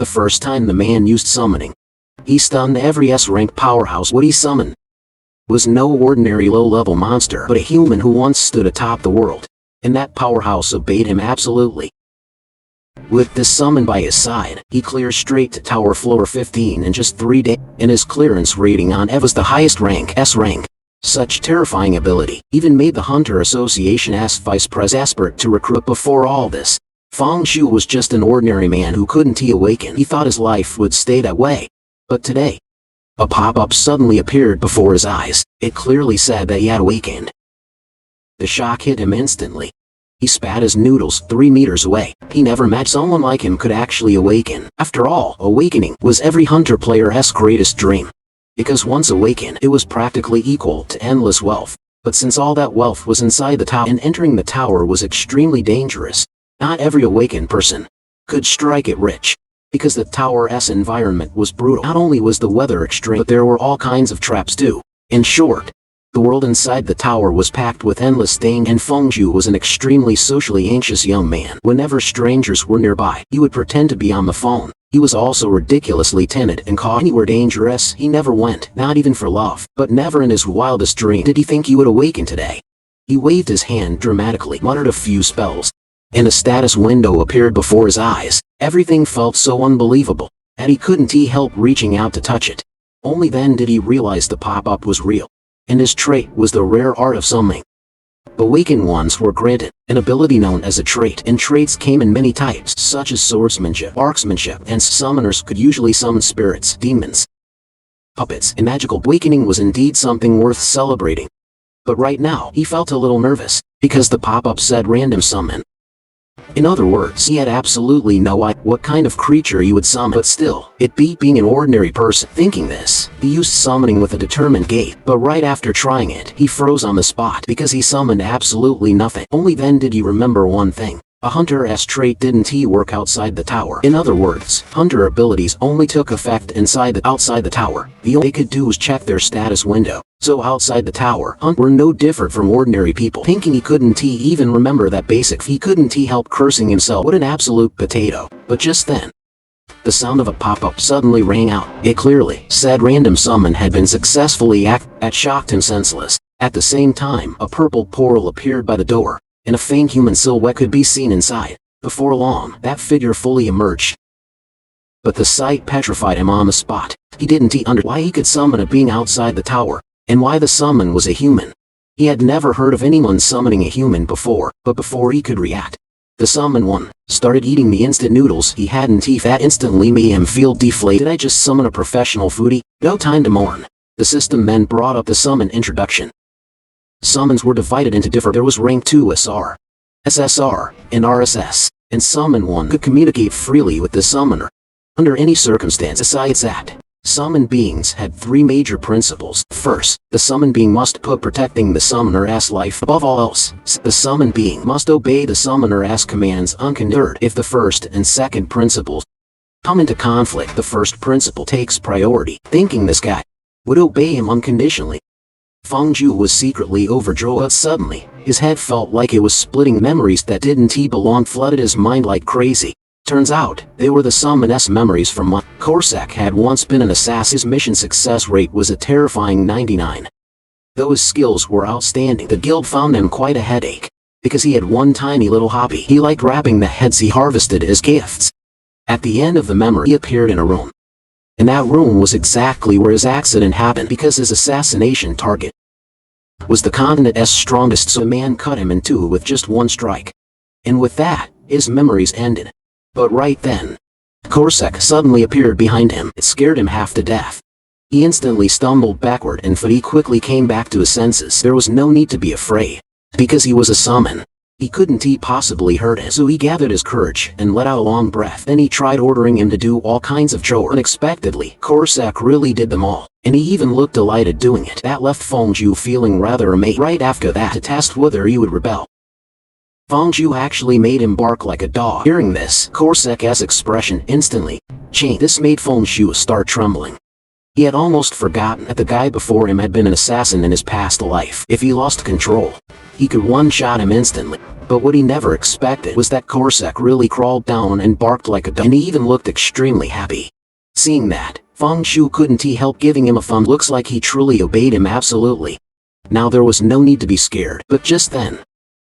The first time the man used summoning, he stunned every S-rank powerhouse. What he summoned was no ordinary low-level monster, but a human who once stood atop the world, and that powerhouse obeyed him absolutely. With this summon by his side, he cleared straight to Tower Floor 15 in just 3 days, and his clearance rating on EV was the highest rank, S rank. Such terrifying ability even made the Hunter Association ask Vice Pres desperate to recruit. Before all this, Feng Shu was just an ordinary man who couldn't awaken. He thought his life would stay that way. But today, a pop-up suddenly appeared before his eyes. It clearly said that he had awakened. The shock hit him instantly. He spat his noodles 3 meters away. He never imagined someone like him could actually awaken. After all, awakening was every Hunter player's greatest dream. Because once awakened, it was practically equal to endless wealth. But since all that wealth was inside the tower and entering the tower was extremely dangerous, not every awakened person could strike it rich. Because the tower's environment was brutal. Not only was the weather extreme, but there were all kinds of traps too. In short, the world inside the tower was packed with endless danger, and Feng Shu was an extremely socially anxious young man. Whenever strangers were nearby, he would pretend to be on the phone. He was also ridiculously timid and caught anywhere dangerous he never went, not even for love. But never in his wildest dream did he think he would awaken today. He waved his hand dramatically, muttered a few spells, and a status window appeared before his eyes. Everything felt so unbelievable, and he couldn't help reaching out to touch it. Only then did he realize the pop-up was real, and his trait was the rare art of summoning. Awakened ones were granted an ability known as a trait, and traits came in many types, such as swordsmanship, marksmanship, and summoners could usually summon spirits, demons, puppets, and magical. Awakening was indeed something worth celebrating. But right now, he felt a little nervous, because the pop-up said random summon. In other words, he had absolutely no idea what kind of creature he would summon, but still, it beat being an ordinary person. Thinking this, he used summoning with a determined gait, but right after trying it, he froze on the spot because he summoned absolutely nothing. Only then did he remember one thing. A Hunter's trait didn't work outside the tower. In other words, Hunter abilities only took effect outside the tower. The only they could do was check their status window. So outside the tower, Hunters were no different from ordinary people. Thinking he couldn't even remember that basic, he couldn't help cursing himself. What an absolute potato. But just then, the sound of a pop-up suddenly rang out. It clearly said random summon had been successfully that shocked him senseless. At the same time, a purple portal appeared by the door, and a faint human silhouette could be seen inside. Before long, that figure fully emerged. But the sight petrified him on the spot. He didn't understand why he could summon a being outside the tower, and why the summon was a human. He had never heard of anyone summoning a human before, but before he could react, the summoned one started eating the instant noodles he hadn't eaten. That instantly made him feel deflated. Did I just summon a professional foodie? No time to mourn. The system then brought up the summon introduction. Summons were divided into different. There was rank 2 SR, SSR, and RSS, and summon 1 could communicate freely with the summoner under any circumstance. Besides that, summoned beings had 3 major principles. First, the summoned being must put protecting the summoner's life above all else. The summoned being must obey the summoner's commands unconditionally. If the first and second principles come into conflict, the first principle takes priority. Thinking this guy would obey him unconditionally, Feng Shu was secretly overjoyed, but suddenly, his head felt like it was splitting. Memories that didn't belong flooded his mind like crazy. Turns out, they were the summon's memories from Manhwa. Korsak had once been an assassin. His mission success rate was a terrifying 99. Though his skills were outstanding, the guild found him quite a headache, because he had one tiny little hobby. He liked wrapping the heads he harvested as gifts. At the end of the memory, he appeared in a room. And that room was exactly where his accident happened, because his assassination target was the continent's strongest, so a man cut him in 2 with just 1 strike. And with that, his memories ended. But right then, Korsak suddenly appeared behind him. It scared him half to death. He instantly stumbled backward, and he quickly came back to his senses. There was no need to be afraid, because he was a summon. He couldn't possibly hurt him, so he gathered his courage and let out a long breath. Then he tried ordering him to do all kinds of chores. Unexpectedly, Korsak really did them all, and he even looked delighted doing it. That left Feng Shu feeling rather amazed. Right after that, to test whether he would rebel, Feng Shu actually made him bark like a dog. Hearing this, Korsak's expression instantly changed. This made Feng Shu start trembling. He had almost forgotten that the guy before him had been an assassin in his past life. If he lost control, he could one-shot him instantly. But what he never expected was that Corsac really crawled down and barked like a dog, and he even looked extremely happy. Seeing that, Feng Shu couldn't help giving him a thumb. Looks like he truly obeyed him absolutely. Now there was no need to be scared, but just then,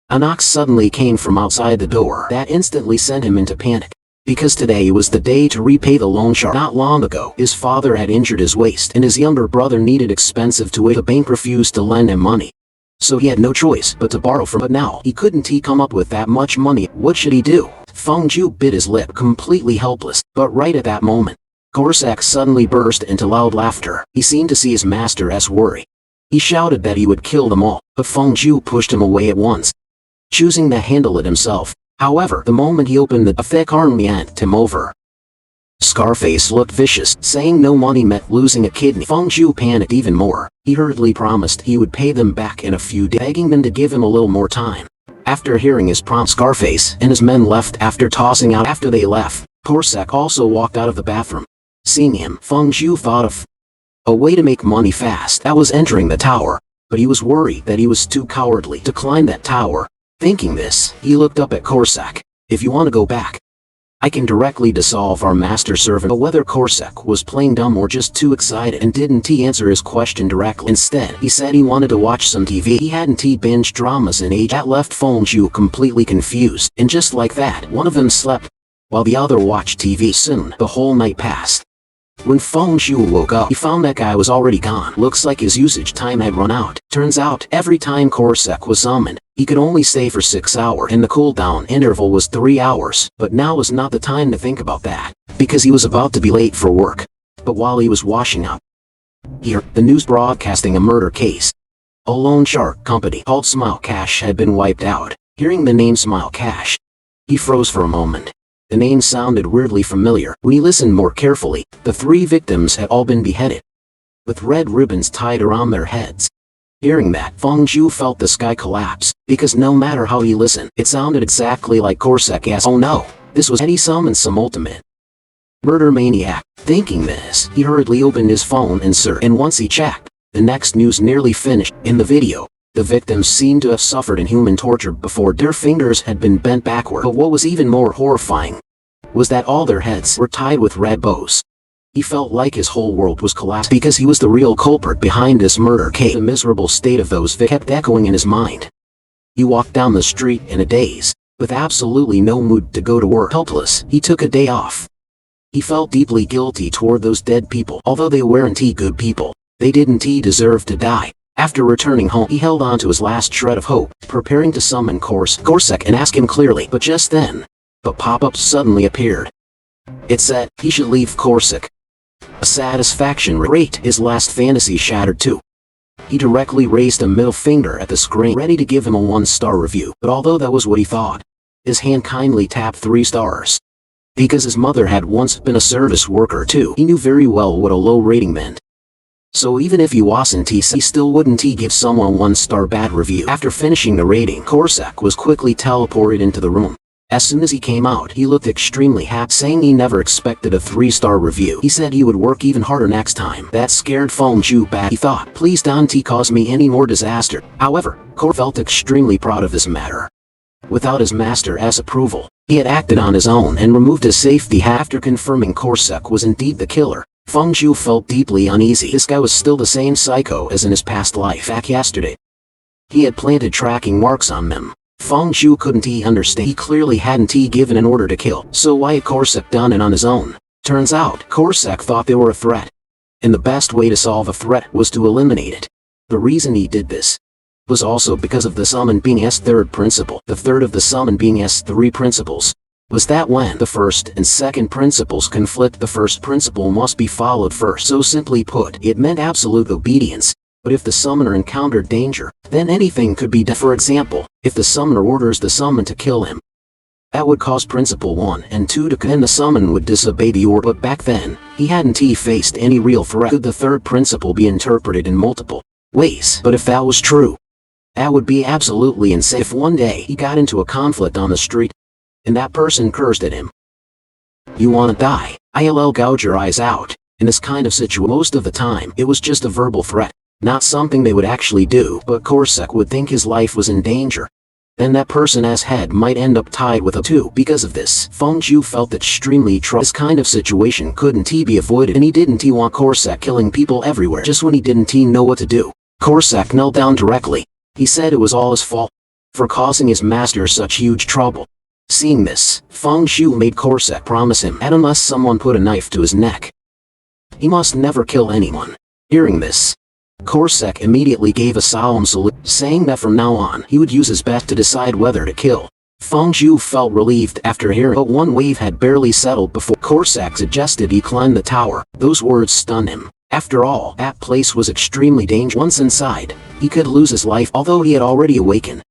a knock suddenly came from outside the door. That instantly sent him into panic. Because today was the day to repay the loan shark. Not long ago, his father had injured his waist and his younger brother needed expensive tuition. The bank refused to lend him money. So he had no choice but to borrow from it. But now, he couldn't come up with that much money. What should he do? Feng Shu bit his lip, completely helpless. But right at that moment, Corsac suddenly burst into loud laughter. He seemed to see his master's worry. He shouted that he would kill them all, but Feng Shu pushed him away at once, choosing to handle it himself. However, the moment he opened a thick arm yanked him over. Scarface looked vicious, saying no money meant losing a kidney. Feng Shu panicked even more. He hurriedly promised he would pay them back in a few days, begging them to give him a little more time. After hearing his promise, Scarface and his men left after tossing out. After they left, Corsac also walked out of the bathroom. Seeing him, Feng Shu thought of a way to make money fast. That was entering the tower, but he was worried that he was too cowardly to climb that tower. Thinking this, he looked up at Corsac. If you want to go back, I can directly dissolve our master servant. But whether Corsac was playing dumb or just too excited and didn't answer his question directly. Instead, he said he wanted to watch some TV. He hadn't binged dramas in age. That left Feng Shu completely confused. And just like that, one of them slept, while the other watched TV. Soon, the whole night passed. When Feng Shu woke up, he found that guy was already gone. Looks like his usage time had run out. Turns out, every time Corsac was summoned, he could only stay for 6 hours, and the cooldown interval was 3 hours. But now was not the time to think about that, because he was about to be late for work. But while he was washing up, he heard the news broadcasting a murder case. A loan shark company called Smile Cash had been wiped out. Hearing the name Smile Cash, he froze for a moment. The name sounded weirdly familiar. When he listened more carefully, the 3 victims had all been beheaded, with red ribbons tied around their heads. Hearing that, Feng Shu felt the sky collapse, because no matter how he listened, it sounded exactly like Corsac asked. Oh no, this was Eddie summoned some ultimate murder maniac. Thinking this, he hurriedly opened his phone and once he checked, the next news nearly finished. In the video, the victims seemed to have suffered inhuman torture before. Their fingers had been bent backward. But what was even more horrifying was that all their heads were tied with red bows. He felt like his whole world was collapsing because he was the real culprit behind this murder case. The miserable state of those victims kept echoing in his mind. He walked down the street in a daze, with absolutely no mood to go to work. Helpless, he took a day off. He felt deeply guilty toward those dead people. Although they weren't good people, they didn't deserve to die. After returning home, he held on to his last shred of hope, preparing to summon Corsac and ask him clearly. But just then, a pop-up suddenly appeared. It said he should leave Corsac a satisfaction rate. His last fantasy shattered too. He directly raised a middle finger at the screen, ready to give him a 1-star review. But although that was what he thought, his hand kindly tapped 3 stars. Because his mother had once been a service worker too, he knew very well what a low rating meant. So even if he wasn't, he still wouldn't give someone a 1-star bad review. After finishing the rating, Corsac was quickly teleported into the room. As soon as he came out, he looked extremely happy, saying he never expected a 3-star review. He said he would work even harder next time. That scared Feng Shu bad. He thought, please don't cause me any more disaster. However, Corsac felt extremely proud of this matter. Without his master's approval, he had acted on his own and removed his safety hat. After confirming Corsac was indeed the killer, Feng Shu felt deeply uneasy. This guy was still the same psycho as in his past life. Back yesterday, he had planted tracking marks on them. Feng Shu couldn't understand. He clearly hadn't given an order to kill. So why had Corsac done it on his own? Turns out, Corsac thought they were a threat, and the best way to solve a threat was to eliminate it. The reason he did this was also because of the summon being S third principle. The third of the summon being S3 principles was that when the first and second principles conflict, the first principle must be followed first. So simply put, it meant absolute obedience. But if the summoner encountered danger, then anything could be done. For example, if the summoner orders the summon to kill him, that would cause principle 1 and 2 to then the summon would disobey the order. But back then, he hadn't faced any real threat. Could the third principle be interpreted in multiple ways? But if that was true, that would be absolutely insane. If one day he got into a conflict on the street, and that person cursed at him, "You wanna die? I'll gouge your eyes out." In this kind of situation, most of the time, it was just a verbal threat, not something they would actually do. But Corsac would think his life was in danger. then that person's head might end up tied with a too. Because of this, Feng Zhu felt extremely troubled. This kind of situation couldn't be avoided, and he didn't want Corsac killing people everywhere just when he didn't know what to do. Corsac knelt down directly. He said it was all his fault for causing his master such huge trouble. Seeing this, Feng Zhu made Corsac promise him that unless someone put a knife to his neck, he must never kill anyone. Hearing this, Corsac immediately gave a solemn salute, saying that from now on he would use his best to decide whether to kill. Feng Zhu felt relieved after hearing, but one wave had barely settled before Corsac suggested he climb the tower. Those words stunned him. After all, that place was extremely dangerous. Once inside, he could lose his life, although he had already awakened.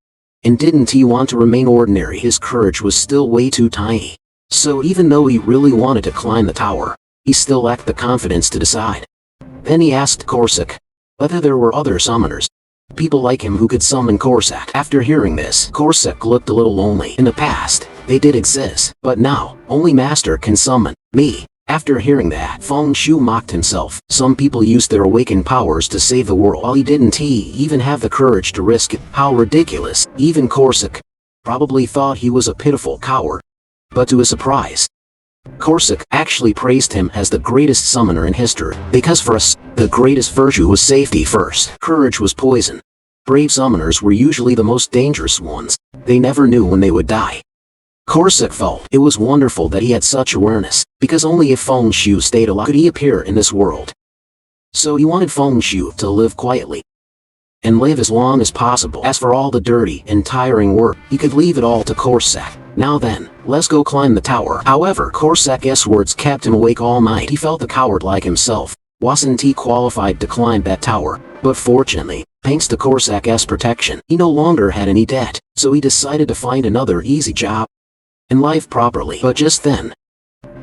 And didn't he want to remain ordinary? His courage was still way too tiny. So even though he really wanted to climb the tower, he still lacked the confidence to decide. Then he asked Corsac whether there were other summoners, people like him who could summon Corsac. After hearing this, Corsac looked a little lonely. In the past, they did exist, but now, only Master can summon me. After hearing that, Feng Zhu mocked himself. Some people used their awakened powers to save the world, while he didn't even have the courage to risk it. How ridiculous. Even Corsac probably thought he was a pitiful coward. But to his surprise, Corsac actually praised him as the greatest summoner in history. Because for us, the greatest virtue was safety first. Courage was poison. Brave summoners were usually the most dangerous ones. They never knew when they would die. Corsac felt it was wonderful that he had such awareness, because only if Feng Zhu stayed alive could he appear in this world. So he wanted Feng Zhu to live quietly and live as long as possible. As for all the dirty and tiring work, he could leave it all to Corsac. Now then, let's go climb the tower. However, Corsac's words kept him awake all night. He felt a coward like himself wasn't qualified to climb that tower. But fortunately, thanks to Corsac's protection, he no longer had any debt, so he decided to find another easy job and live properly. But just then,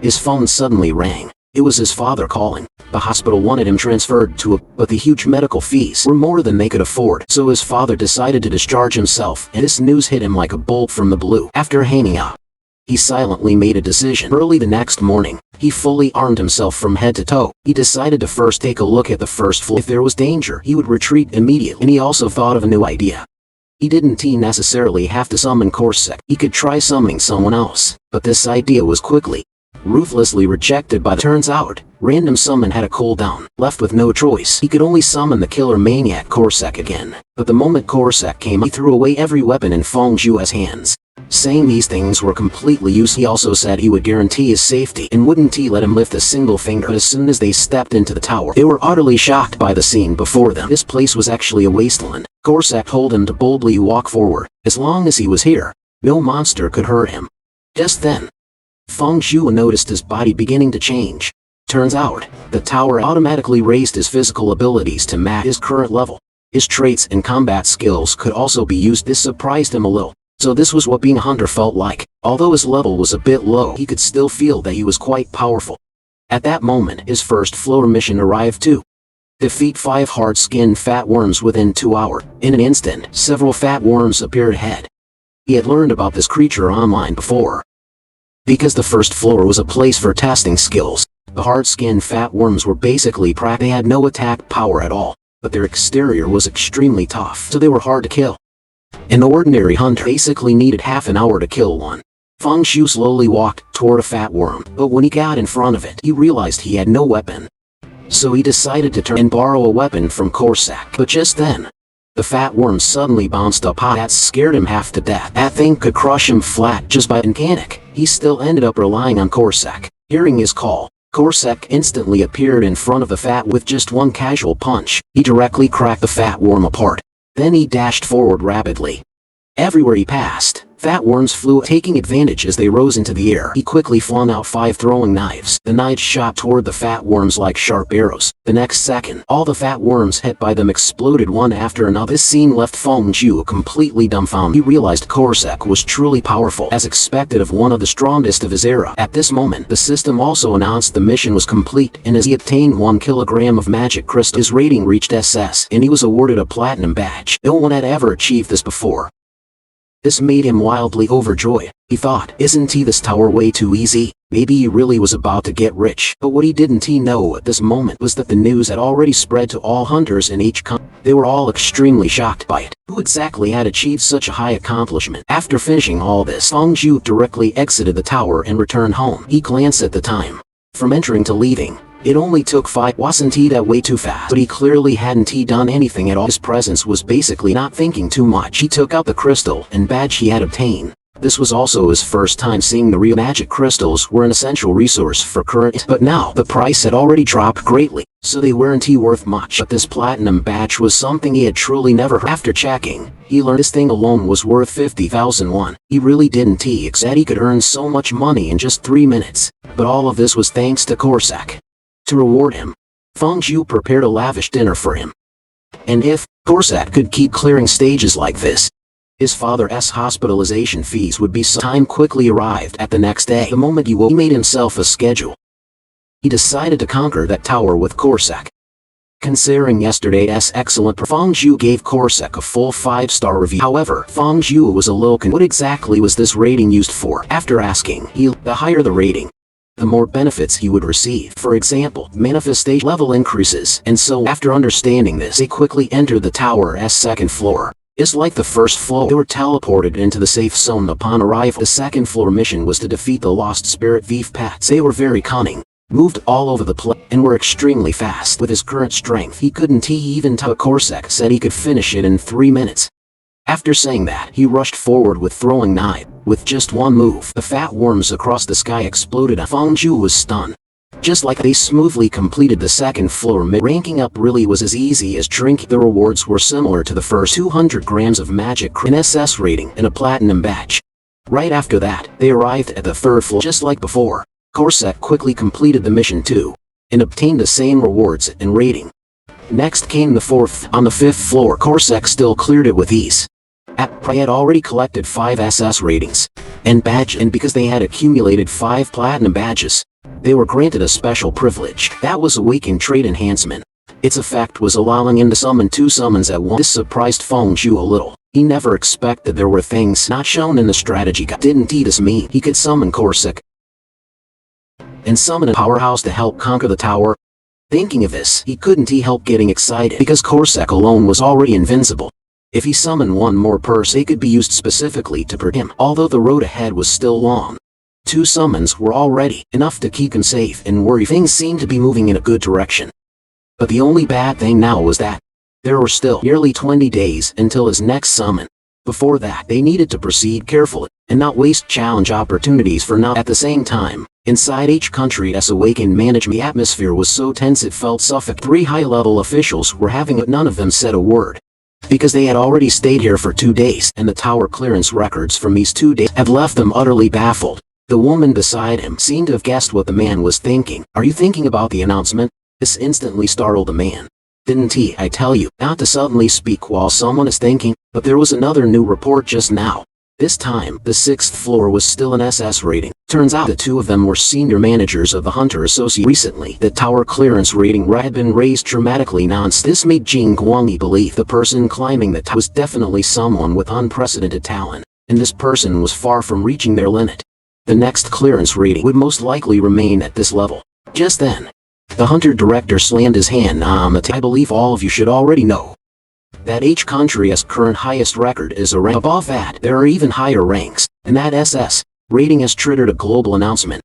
his phone suddenly rang. It was his father calling. The hospital wanted him transferred to but the huge medical fees were more than they could afford. So his father decided to discharge himself, and this news hit him like a bolt from the blue. After hanging up, he silently made a decision. Early the next morning, he fully armed himself from head to toe. He decided to first take a look at the first floor. If there was danger, he would retreat immediately. And he also thought of a new idea. He didn't necessarily have to summon Corsac. He could try summoning someone else. But this idea was quickly ruthlessly rejected by the turns out. Random summon had a cooldown. Left with no choice, he could only summon the killer maniac Corsac again. But the moment Corsac came, he threw away every weapon in Feng Zhu's hands, saying these things were completely useless. He also said he would guarantee his safety and wouldn't let him lift a single finger. But as soon as they stepped into the tower, they were utterly shocked by the scene before them. This place was actually a wasteland. Corsac told him to boldly walk forward. As long as he was here, no monster could hurt him. Just then, Feng Zhu noticed his body beginning to change. Turns out, the tower automatically raised his physical abilities to match his current level. His traits and combat skills could also be used. This surprised him a little. So this was what being a hunter felt like. Although his level was a bit low, he could still feel that he was quite powerful. At that moment, his first floor mission arrived too. Defeat 5 hard-skinned fat worms within 2 hours. In an instant, several fat worms appeared ahead. He had learned about this creature online before, because the first floor was a place for testing skills. The hard-skinned fat worms were basically they had no attack power at all, but their exterior was extremely tough, so they were hard to kill. An ordinary hunter basically needed half an hour to kill one. Feng Zhu slowly walked toward a fat worm, but when he got in front of it, he realized he had no weapon. So he decided to turn and borrow a weapon from Corsac. But just then, the fat worm suddenly bounced up high. That scared him half to death. That thing could crush him flat just by mechanic. He still ended up relying on Corsac. Hearing his call, Corsac instantly appeared in front of the fat with just one casual punch. He directly cracked the fat worm apart. Then he dashed forward rapidly. Everywhere he passed, fat worms flew, taking advantage as they rose into the air. He quickly flung out 5 throwing knives. The knives shot toward the fat worms like sharp arrows. The next second, all the fat worms hit by them exploded one after another. This scene left Feng Zhu completely dumbfounded. He realized Corsac was truly powerful, as expected of one of the strongest of his era. At this moment, the system also announced the mission was complete, and as he obtained 1 kilogram of magic crystal, his rating reached SS, and he was awarded a platinum badge. No one had ever achieved this before. This made him wildly overjoyed. He thought, isn't this tower way too easy? Maybe he really was about to get rich. But what he didn't know at this moment was that the news had already spread to all hunters in each country. They were all extremely shocked by it. Who exactly had achieved such a high accomplishment? After finishing all this, Feng Zhu directly exited the tower and returned home. He glanced at the time. From entering to leaving, it only took 5. Wasn't he that way too fast? But he clearly hadn't done anything at all. His presence was basically not thinking too much. He took out the crystal and badge he had obtained. This was also his first time seeing the real magic crystals were an essential resource for current. But now, the price had already dropped greatly, so they weren't worth much. But this platinum badge was something he had truly never heard. After checking, he learned this thing alone was worth 50,000 won. He really didn't expect he could earn so much money in just 3 minutes. But all of this was thanks to Corsac. To reward him, Feng Zhu prepared a lavish dinner for him. And if Corsac could keep clearing stages like this, his father's hospitalization fees would be some. Time quickly arrived at the next day. The moment he woke, he made himself a schedule. He decided to conquer that tower with Corsac. Considering yesterday's excellent performance, Feng Zhu gave Corsac a full 5-star review. However, Feng Zhu was a little confused. What exactly was this rating used for? After asking, the higher the rating, the more benefits he would receive. For example, manifestation level increases. And so, after understanding this, they quickly entered the tower's second floor. It's like the first floor. They were teleported into the safe zone upon arrival. The second floor mission was to defeat the lost spirit thief pets. They were very cunning, moved all over the place, and were extremely fast. With his current strength, he couldn't even tell. Corsac said he could finish it in 3 minutes. After saying that, he rushed forward with throwing knife. With just one move, the fat worms across the sky exploded. Feng Zhu was stunned. Just like they smoothly completed the second floor. Ranking up really was as easy as drinking. The rewards were similar to the first 200 grams of magic, an SS rating, and a platinum badge. Right after that, they arrived at the third floor. Just like before, Corsac quickly completed the mission too, and obtained the same rewards and rating. Next came the fourth. On the fifth floor, Corsac still cleared it with ease. They had already collected 5 SS ratings and badge, and because they had accumulated 5 platinum badges, they were granted a special privilege. That was Awakened Trait Enhancement. Its effect was allowing him to summon 2 summons at once. This surprised Feng Zhu a little. He never expected there were things not shown in the strategy guide. Didn't this mean he could summon Corsac and summon a powerhouse to help conquer the tower? Thinking of this, he couldn't help getting excited because Corsac alone was already invincible. If he summoned one more person, they could be used specifically to protect him. Although the road ahead was still long, 2 summons were already enough to keep him safe and worry. Things seemed to be moving in a good direction. But the only bad thing now was that there were still nearly 20 days until his next summon. Before that, they needed to proceed carefully and not waste challenge opportunities for now. At the same time, inside each country's awakened management, the atmosphere was so tense it felt suffocating. 3 high-level officials were having it. None of them said a word, because they had already stayed here for 2 days, and the tower clearance records from these 2 days have left them utterly baffled. The woman beside him seemed to have guessed what the man was thinking. "Are you thinking about the announcement?" This instantly startled the man. "Didn't I tell you not to suddenly speak while someone is thinking?" But there was another new report just now. This time, the 6th floor was still an SS rating. Turns out the 2 of them were senior managers of the Hunter Association. Recently, the tower clearance rating had been raised dramatically. This made Jing Guangyi believe the person climbing the tower was definitely someone with unprecedented talent, and this person was far from reaching their limit. The next clearance rating would most likely remain at this level. Just then, the Hunter director slammed his hand on the table. "I believe all of you should already know that each country's current highest record is a rank. Above that, there are even higher ranks, and that SS rating has triggered a global announcement.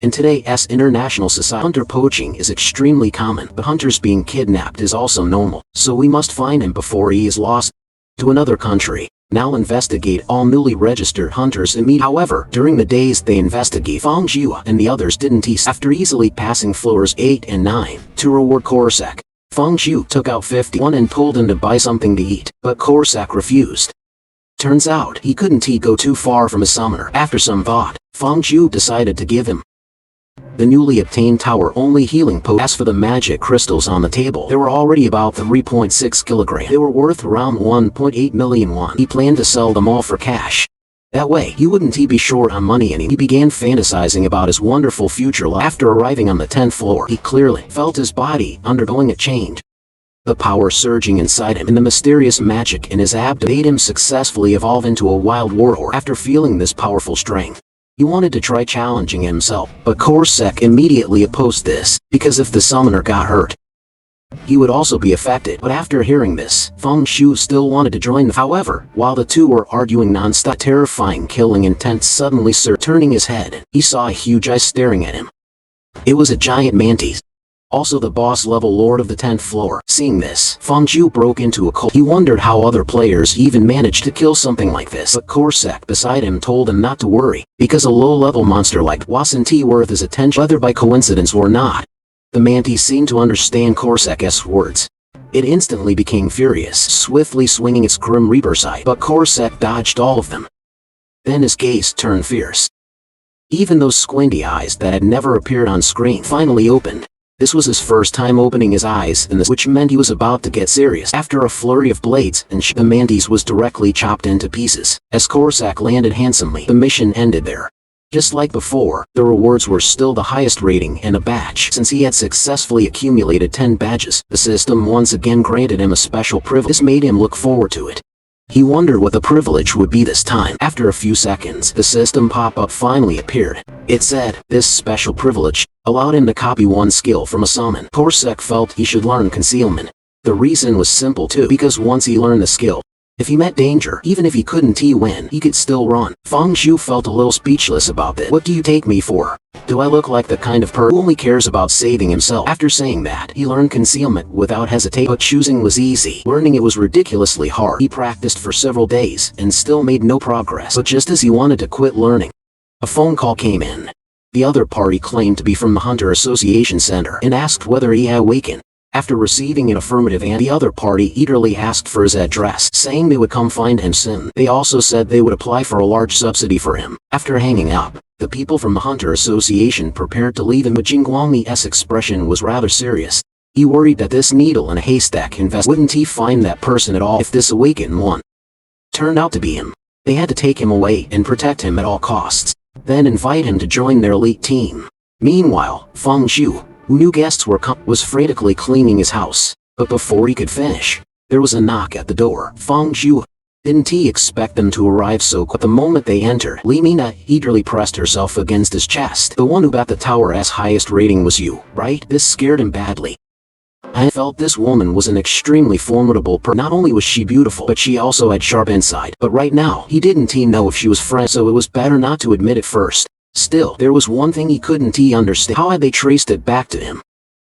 In today's international society, hunter poaching is extremely common, but hunters being kidnapped is also normal, so we must find him before he is lost to another country. Now investigate all newly registered hunters immediately." However, during the days they investigate, Feng Zhu and the others didn't cease. After easily passing floors 8 and 9 to reward Corsac, Feng Zhu took out 51 and told him to buy something to eat, but Corsac refused. Turns out, he couldn't go too far from his summoner. After some thought, Feng Zhu decided to give him the newly obtained tower-only healing potion. As for the magic crystals on the table, there were already about 3.6 kilograms. They were worth around 1.8 million won. He planned to sell them all for cash. That way, he wouldn't be short on money anymore. He began fantasizing about his wonderful future life. After arriving on the 10th floor, he clearly felt his body undergoing a change. The power surging inside him and the mysterious magic in his abdomen made him successfully evolve into a wild warlord. After feeling this powerful strength, he wanted to try challenging himself, but Korsek immediately opposed this, because if the summoner got hurt, he would also be affected. But after hearing this, Feng Shu still wanted to join them. However, while the two were arguing non-stop, terrifying killing intent suddenly surged. Turning his head, he saw a huge eye staring at him. It was a giant mantis, also the boss-level lord of the 10th floor. Seeing this, Feng Shu broke into a cold. He wondered how other players even managed to kill something like this. But Korsek beside him told him not to worry, because a low-level monster like wasn't worth his attention, whether by coincidence or not. The mantis seemed to understand Korsek's words. It instantly became furious, swiftly swinging its grim reaper side, but Korsek dodged all of them. Then his gaze turned fierce. Even those squinty eyes that had never appeared on screen finally opened. This was his first time opening his eyes, which meant he was about to get serious. After a flurry of blades and the mantis was directly chopped into pieces. As Korsek landed handsomely, the mission ended there. Just like before, the rewards were still the highest rating and a badge. Since he had successfully accumulated 10 badges, the system once again granted him a special privilege. This made him look forward to it. He wondered what the privilege would be this time. After a few seconds, the system pop-up finally appeared. It said, this special privilege allowed him to copy one skill from a summon. Korsek felt he should learn concealment. The reason was simple too, because once he learned the skill, if he met danger, even if he couldn't win, he could still run. Feng Shu felt a little speechless about this. What do you take me for? Do I look like the kind of person who only cares about saving himself? After saying that, he learned concealment without hesitation. But choosing was easy. Learning it was ridiculously hard. He practiced for several days and still made no progress. But just as he wanted to quit learning, a phone call came in. The other party claimed to be from the Hunter Association Center and asked whether he had awakened. After receiving an affirmative, and the other party eagerly asked for his address, saying they would come find him soon. They also said they would apply for a large subsidy for him. After hanging up, the people from the Hunter Association prepared to leave him, but Jing Guangmi's expression was rather serious. He worried that this needle in a haystack wouldn't he find that person at all if this awakened one turned out to be him. They had to take him away and protect him at all costs, then invite him to join their elite team. Meanwhile, Feng Shu, who knew guests were coming, was frantically cleaning his house. But before he could finish, there was a knock at the door. Feng Shu didn't he expect them to arrive so quick. The moment they entered, Li Mina eagerly pressed herself against his chest. The one who got the tower's highest rating was you, right? This scared him badly. I felt this woman was an extremely formidable person. Not only was she beautiful, but she also had sharp insight. But right now, he didn't know if she was friend, so it was better not to admit it first. Still, there was one thing he couldn't understand. How had they traced it back to him?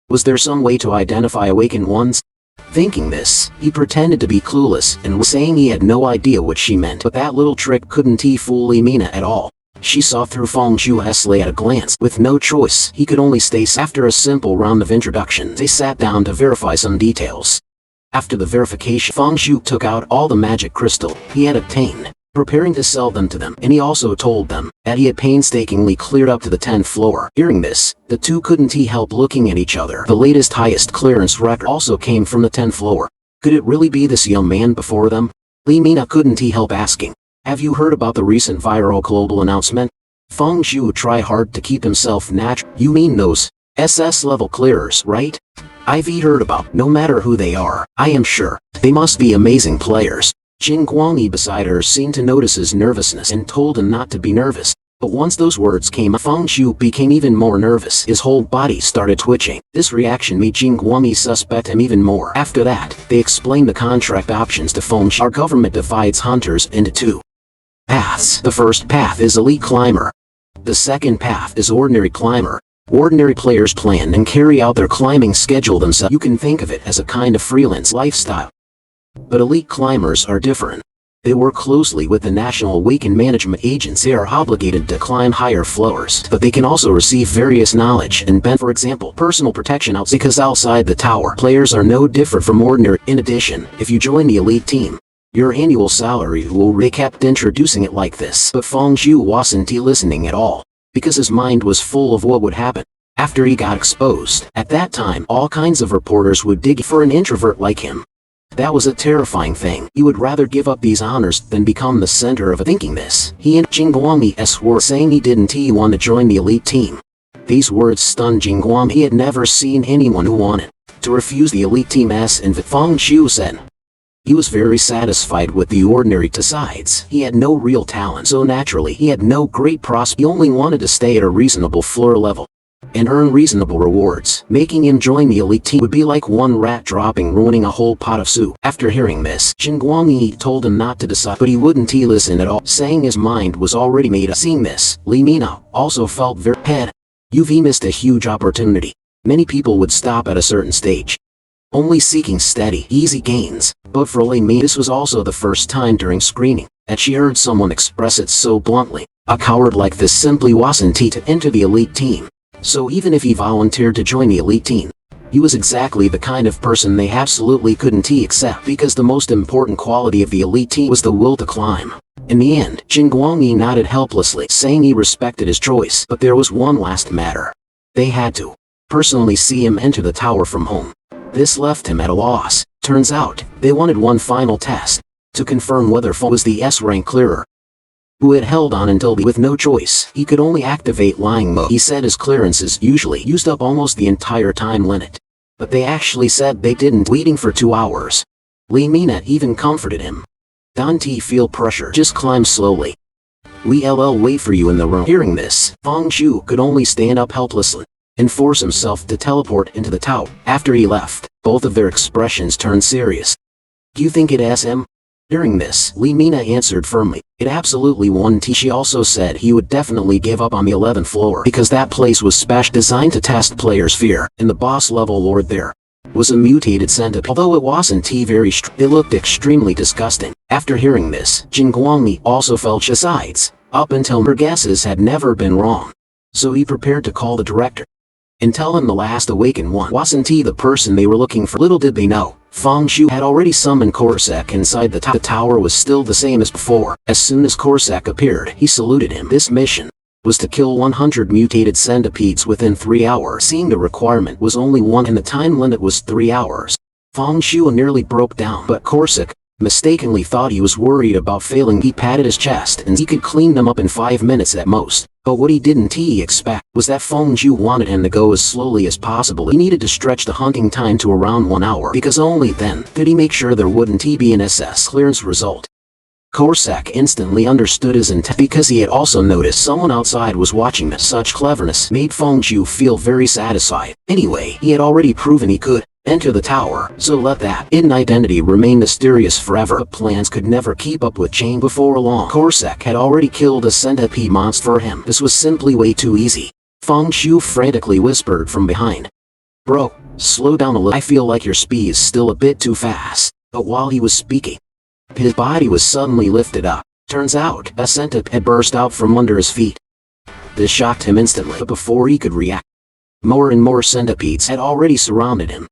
Was there some way to identify awakened ones? Thinking this, he pretended to be clueless and was saying he had no idea what she meant. But that little trick couldn't fool Li Mina at all. She saw through Feng Shu's lie at a glance. With no choice, he could only stay. After a simple round of introductions, they sat down to verify some details. After the verification, Feng Shu took out all the magic crystal he had obtained, preparing to sell them to them, and he also told them that he had painstakingly cleared up to the 10th floor. Hearing this, the two couldn't help looking at each other. The latest highest clearance record also came from the 10th floor. Could it really be this young man before them? Li Mina couldn't help asking, have you heard about the recent viral global announcement? Feng Shu tried hard to keep himself natural. You mean those SS level clearers, right? I've heard about. No matter who they are, I am sure they must be amazing players. Jing Guangmi beside her seemed to notice his nervousness and told him not to be nervous. But once those words came out, Feng Shu became even more nervous. His whole body started twitching. This reaction made Jing Guangmi suspect him even more. After that, they explained the contract options to Feng Shu. Our government divides hunters into two paths. The first path is elite climber. The second path is ordinary climber. Ordinary players plan and carry out their climbing schedule themselves. You can think of it as a kind of freelance lifestyle. But elite climbers are different. They work closely with the National Awakened Management Agency. They are obligated to climb higher floors, but they can also receive various knowledge and benefits. For example, personal protection because outside the tower, players are no different from ordinary. In addition, if you join the elite team, your annual salary will. They kept introducing it like this, but Feng Shu wasn't listening at all, because his mind was full of what would happen after he got exposed. At that time, all kinds of reporters would dig for an introvert like him. That was a terrifying thing. He would rather give up these honors than become the center of it. Thinking this, he and Jing Guangmi were saying he didn't want to join the elite team. These words stunned Jing Guangmi. He had never seen anyone who wanted to refuse the elite team's invite. Feng Xiu said. He was very satisfied with the ordinary. Besides, he had no real talent, so naturally he had no great prospect. He only wanted to stay at a reasonable floor level and earn reasonable rewards. Making him join the elite team would be like one rat dropping ruining a whole pot of soup. After hearing this, Jin Guangyi told him not to decide, but he wouldn't listen at all, saying his mind was already made up. Seeing this, Li Mina also felt very bad. You've missed a huge opportunity. Many people would stop at a certain stage, only seeking steady, easy gains. But for Li Mina, this was also the first time during screening that she heard someone express it so bluntly. A coward like this simply wasn't to enter the elite team. So even if he volunteered to join the elite team, he was exactly the kind of person they absolutely couldn't accept, because the most important quality of the elite team was the will to climb. In the end, Jin Guangyi nodded helplessly, saying he respected his choice, but there was one last matter. They had to personally see him enter the tower from home. This left him at a loss. Turns out, they wanted one final test to confirm whether Feng was the S-rank clearer, who had held on until with no choice. He could only activate lying mode. He said his clearances usually used up almost the entire time limit, but they actually said they didn't, waiting for 2 hours. Li Mina even comforted him. Don't feel pressure, just climb slowly. We'll wait for you in the room. Hearing this, Feng Xiu could only stand up helplessly and force himself to teleport into the tower. After he left, both of their expressions turned serious. Do you think it SM? During this, Li Mina answered firmly, it absolutely won't. She also said he would definitely give up on the 11th floor, because that place was special designed to test players' fear, and the boss level lord there was a mutated centipede. Although it wasn't very it looked extremely disgusting. After hearing this, Jin Guangyi also felt besides, up until her guesses had never been wrong. So he prepared to call the director and tell him the last awakened one wasn't the person they were looking for. Little did they know, Feng Xiu had already summoned Corsac inside the tower. The tower was still the same as before. As soon as Corsac appeared, he saluted him. This mission was to kill 100 mutated centipedes within 3 hours. Seeing the requirement was only 1 and the time limit was 3 hours, Feng Xiu nearly broke down. But Corsac mistakenly thought he was worried about failing. He patted his chest and he could clean them up in 5 minutes at most. But what he didn't expect was that Feng Xiu wanted him to go as slowly as possible. He needed to stretch the hunting time to around 1 hour, because only then could he make sure there wouldn't be an SS clearance result. Corsac instantly understood his intent, because he had also noticed someone outside was watching this. Such cleverness made Feng Xiu feel very satisfied. Anyway, he had already proven he could enter the tower, so let that hidden identity remain mysterious forever. But plans could never keep up with change. Before long, Corsac had already killed a centipede monster for him. This was simply way too easy. Feng Xiu frantically whispered from behind, "Bro, slow down a little. I feel like your speed is still a bit too fast." But while he was speaking, his body was suddenly lifted up. Turns out, a centipede had burst out from under his feet. This shocked him instantly, but before he could react, more and more centipedes had already surrounded him.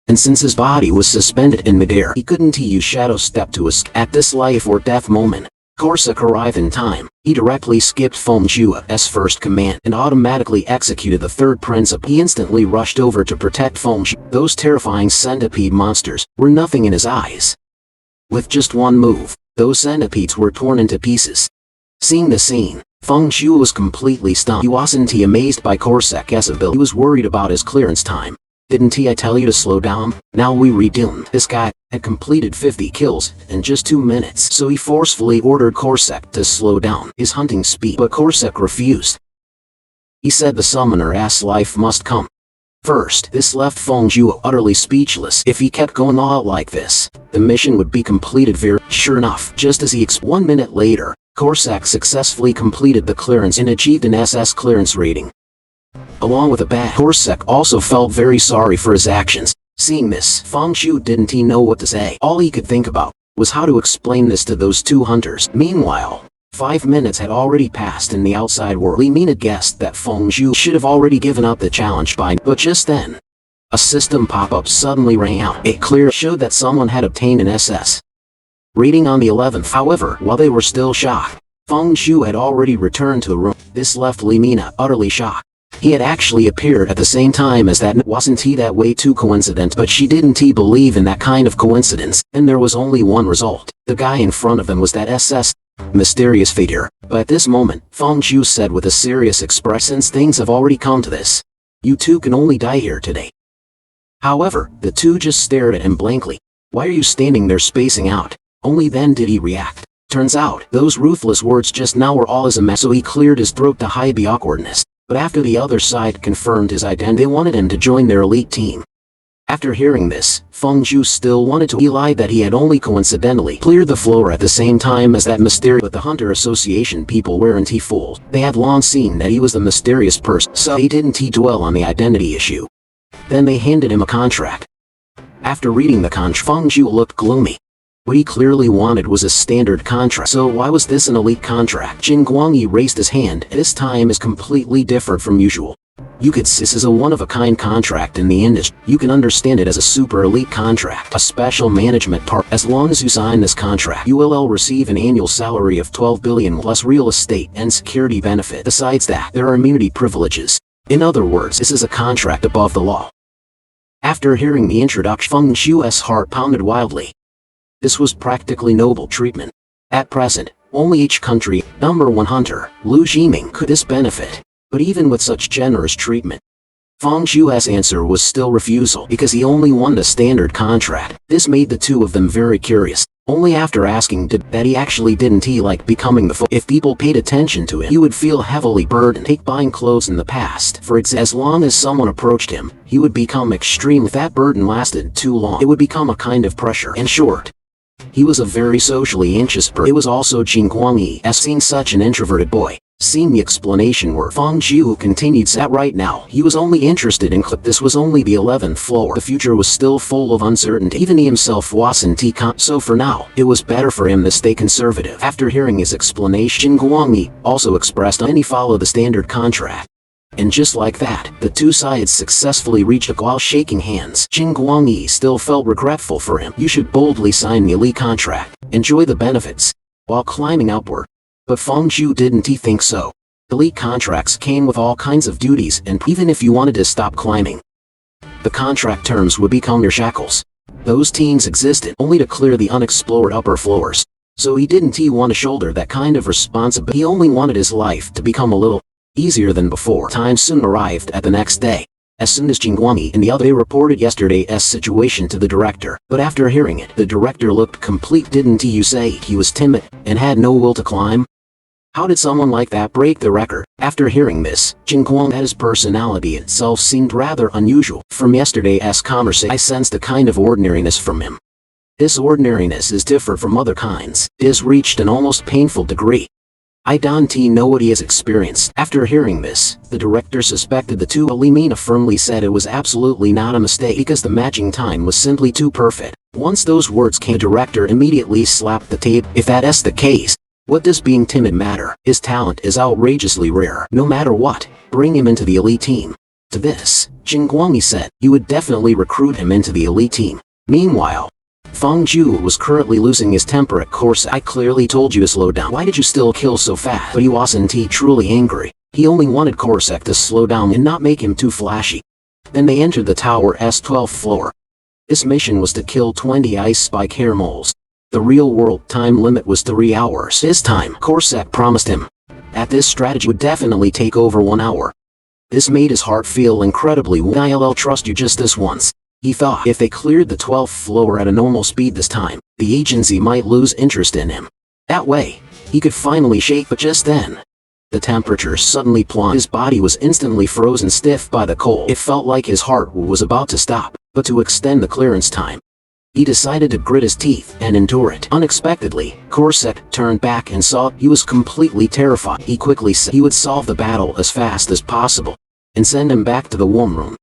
And since his body was suspended in midair, he couldn't use Shadow Step to escape. At this life or death moment, Corsac arrived in time. He directly skipped Feng Xiu's first command and automatically executed the third principle. He instantly rushed over to protect Feng Xiu. Those terrifying centipede monsters were nothing in his eyes. With just one move, those centipedes were torn into pieces. Seeing the scene, Feng Xiu was completely stunned. He wasn't amazed by Corsac's ability. He was worried about his clearance time. Didn't I tell you to slow down? Now we redoomed. This guy had completed 50 kills in just 2 minutes, so he forcefully ordered Corsac to slow down his hunting speed. But Corsac refused. He said the summoner's life must come first. This left Feng Xiu utterly speechless. If he kept going on like this, the mission would be completed very sure enough. Just as he 1 minute later, Corsac successfully completed the clearance and achieved an SS clearance rating. Along with a badge, Corsac also felt very sorry for his actions. Seeing this, Feng Xiu didn't know what to say. All he could think about was how to explain this to those 2 hunters. Meanwhile, 5 minutes had already passed in the outside world. Li Mina guessed that Feng Xiu should have already given up the challenge by now. But just then, a system pop-up suddenly rang out. It clearly showed that someone had obtained an SS rating on the 11th. However, while they were still shocked, Feng Xiu had already returned to the room. This left Li Mina utterly shocked. He had actually appeared at the same time as that. Wasn't he that way too coincident? But she didn't believe in that kind of coincidence, and there was only one result. The guy in front of them was that SS mysterious figure. But at this moment, Feng Xiu said with a serious expression, "Since things have already come to this, you two can only die here today." However, the two just stared at him blankly. "Why are you standing there spacing out?" Only then did he react. Turns out, those ruthless words just now were all as a mess, so he cleared his throat to hide the awkwardness. But after the other side confirmed his identity, they wanted him to join their elite team. After hearing this, Feng Zhu still wanted to. He lied that he had only coincidentally cleared the floor at the same time as that mysterious. But the Hunter Association people weren't fooled. They had long seen that he was the mysterious person, so they didn't dwell on the identity issue. Then they handed him a contract. After reading the contract, Feng Zhu looked gloomy. What he clearly wanted was a standard contract. So why was this an elite contract? Jin Guangyi raised his hand. This time is completely different from usual. You could say this is a one-of-a-kind contract in the industry. You can understand it as a super elite contract, a special management part. As long as you sign this contract, you will receive an annual salary of 12 billion plus real estate and security benefit. Besides that, there are immunity privileges. In other words, this is a contract above the law. After hearing the introduction, Feng Zhu's heart pounded wildly. This was practically noble treatment. At present, only each country, #1 hunter, Lu Jiming, could this benefit. But even with such generous treatment, Feng Zhu's answer was still refusal because he only wanted a standard contract. This made the two of them very curious. Only after asking that he actually didn't like becoming the If people paid attention to him, he would feel heavily burdened. Take buying clothes in the past. For example, as long as someone approached him, he would become extreme. If that burden lasted too long, it would become a kind of pressure. In short, he was a very socially anxious person. It was also Jin Guangyi as seen such an introverted boy. Seeing the explanation where Feng Zhu continued sat right now, he was only interested in this was only the 11th floor. The future was still full of uncertainty. Even he himself wasn't so for now, it was better for him to stay conservative. After hearing his explanation, Jin Guangyi also expressed and he followed the standard contract. And just like that, the two sides successfully reached a while shaking hands. Jin Guangyi still felt regretful for him. You should boldly sign the elite contract, enjoy the benefits, while climbing upward. But Feng Zhu didn't think so. Elite contracts came with all kinds of duties, and even if you wanted to stop climbing, the contract terms would become your shackles. Those teams existed only to clear the unexplored upper floors. So he didn't want to shoulder that kind of responsibility. He only wanted his life to become a little easier than before. Time soon arrived at the next day. As soon as Jin Guangyi and the other, they reported yesterday's situation to the director. But after hearing it, the director looked complete. Didn't you say he was timid and had no will to climb? How did someone like that break the record? After hearing this, Jin Guangyi's personality itself seemed rather unusual. From yesterday's conversation, I sensed a kind of ordinariness from him. This ordinariness is different from other kinds. It has reached an almost painful degree. I don't know what he has experienced. After hearing this, the director suspected the two. Li Mina firmly said it was absolutely not a mistake because the matching time was simply too perfect. Once those words came, the director immediately slapped the table. If that's the case, what does being timid matter? His talent is outrageously rare. No matter what, bring him into the elite team. To this, Jin Guangyi said, you would definitely recruit him into the elite team. Meanwhile, Feng Zhu was currently losing his temper at course. I clearly told you to slow down. Why did you still kill so fast? But he wasn't truly angry. He only wanted Korsek to slow down and not make him too flashy. Then they entered the tower's 12th floor. This mission was to kill 20 ice spike hair moles. The real-world time limit was 3 hours. This time, Korsek promised him that this strategy would definitely take over 1 hour. This made his heart feel incredibly warm. I'll trust you just this once. He thought if they cleared the 12th floor at a normal speed this time, the agency might lose interest in him. That way, he could finally shake. But just then, the temperature suddenly plunged. His body was instantly frozen stiff by the cold. It felt like his heart was about to stop. But to extend the clearance time, he decided to grit his teeth and endure it. Unexpectedly, Korsek turned back and saw he was completely terrified. He quickly said he would solve the battle as fast as possible and send him back to the warm room.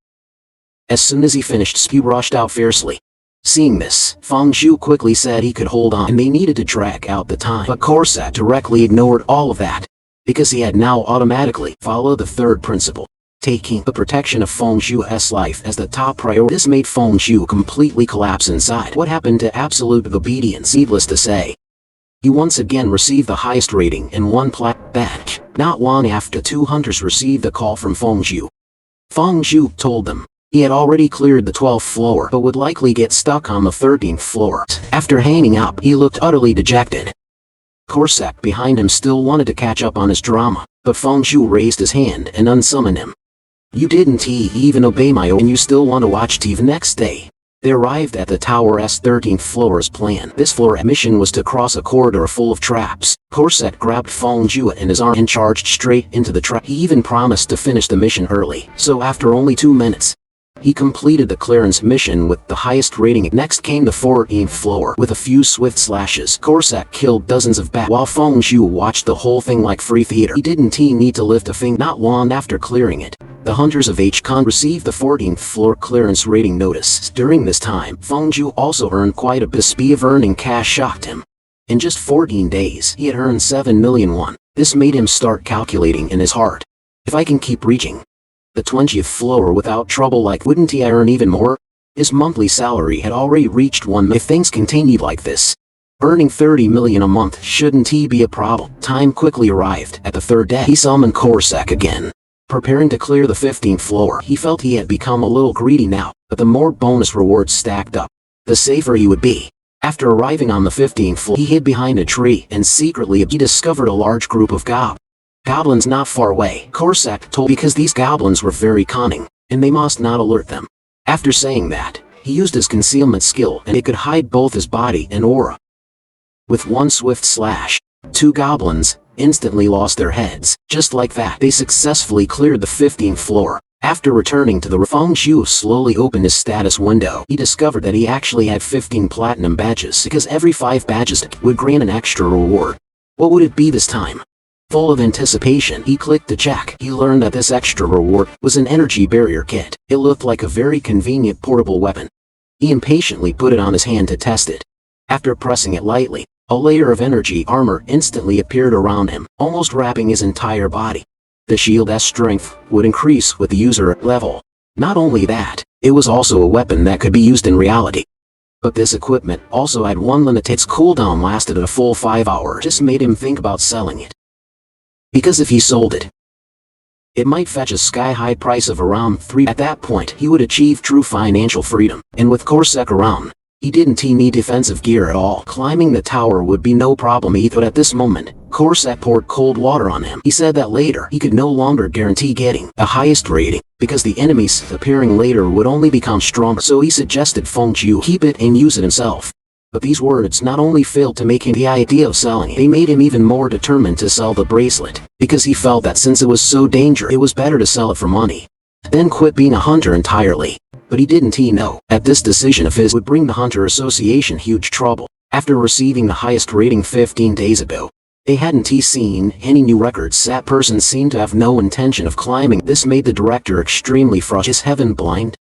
As soon as he finished, he rushed out fiercely. Seeing this, Feng Zhu quickly said he could hold on and they needed to drag out the time. But Korsek directly ignored all of that because he had now automatically followed the third principle, taking the protection of Feng Zhu's life as the top priority. This made Feng Zhu completely collapse inside. What happened to absolute obedience? Needless to say, he once again received the highest rating in one batch. Not long after, 2 hunters received a call from Feng Zhu. Feng Zhu told them he had already cleared the 12th floor but would likely get stuck on the 13th floor. After hanging up, he looked utterly dejected. Korsek behind him still wanted to catch up on his drama, but Feng Zhu raised his hand and unsummoned him. You didn't even obey my order and you still want to watch TV the next day. They arrived at the tower's 13th floor as planned. This floor's mission was to cross a corridor full of traps. Corsac grabbed Feng Jua in his arm and charged straight into the trap. He even promised to finish the mission early. So after only 2 minutes, he completed the clearance mission with the highest rating. Next came the 14th floor. With a few swift slashes, Corsac killed dozens of bats while Feng Jua watched the whole thing like free theater. He didn't need to lift a finger. Not long after clearing it, the hunters of H-Con received the 14th floor clearance rating notice. During this time, Feng Jua also earned quite a bit. The speed of earning cash shocked him. In just 14 days, he had earned 7 million won. This made him start calculating in his heart. If I can keep reaching the 20th floor without trouble, like wouldn't he earn even more? His monthly salary had already reached 1 million. If things continued like this, earning 30 million a month shouldn't be a problem. Time quickly arrived. At the 3rd day, he summoned Corsac again. Preparing to clear the 15th floor, he felt he had become a little greedy now, but the more bonus rewards stacked up, the safer he would be. After arriving on the 15th floor, he hid behind a tree and secretly he discovered a large group of goblins not far away. Corsac told because these goblins were very cunning, and they must not alert them. After saying that, he used his concealment skill and it could hide both his body and aura. With one swift slash, 2 goblins instantly lost their heads. Just like that, they successfully cleared the 15th floor. After returning to the room, Feng Jua slowly opened his status window. He discovered that he actually had 15 platinum badges because every 5 badges would grant an extra reward. What would it be this time? Full of anticipation, he clicked to check. He learned that this extra reward was an energy barrier kit. It looked like a very convenient portable weapon. He impatiently put it on his hand to test it. After pressing it lightly, a layer of energy armor instantly appeared around him, almost wrapping his entire body. The shield's strength would increase with the user level. Not only that, it was also a weapon that could be used in reality. But this equipment also had one limit. Its cooldown lasted a full 5 hours. This made him think about selling it. Because if he sold it, it might fetch a sky-high price of around 3. At that point, he would achieve true financial freedom. And with Corsac around, he didn't need defensive gear at all. Climbing the tower would be no problem. He thought at this moment, Corsac poured cold water on him. He said that later, he could no longer guarantee getting the highest rating, because the enemies appearing later would only become stronger. So he suggested Feng Jua keep it and use it himself. But these words not only failed to make him the idea of selling it, they made him even more determined to sell the bracelet, because he felt that since it was so dangerous, it was better to sell it for money. Then quit being a hunter entirely. But he didn't know that this decision of his would bring the Hunter Association huge trouble. After receiving the highest rating 15 days ago, they hadn't seen any new records. That person seemed to have no intention of climbing. This made the director extremely frustrated. Is heaven blind?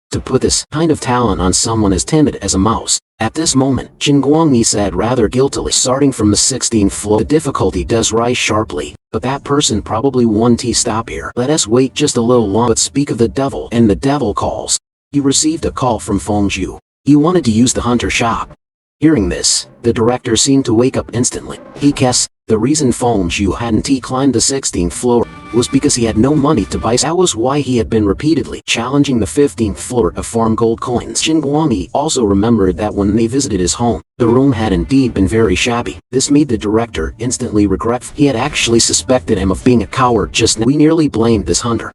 To put this kind of talent on someone as timid as a mouse. At this moment, Jin Guangyi said rather guiltily, starting from the 16th floor, the difficulty does rise sharply, but that person probably won't stop here. Let us wait just a little longer. But speak of the devil, and the devil calls. He received a call from Feng Jua. He wanted to use the hunter shop. Hearing this, the director seemed to wake up instantly. He guessed the reason Feng Jua hadn't climbed the 16th floor was because he had no money to buy. That was why he had been repeatedly challenging the 15th floor to farm gold coins. Jin Guangyi also remembered that when they visited his home, the room had indeed been very shabby. This made the director instantly regret. He had actually suspected him of being a coward just now. We nearly blamed this hunter.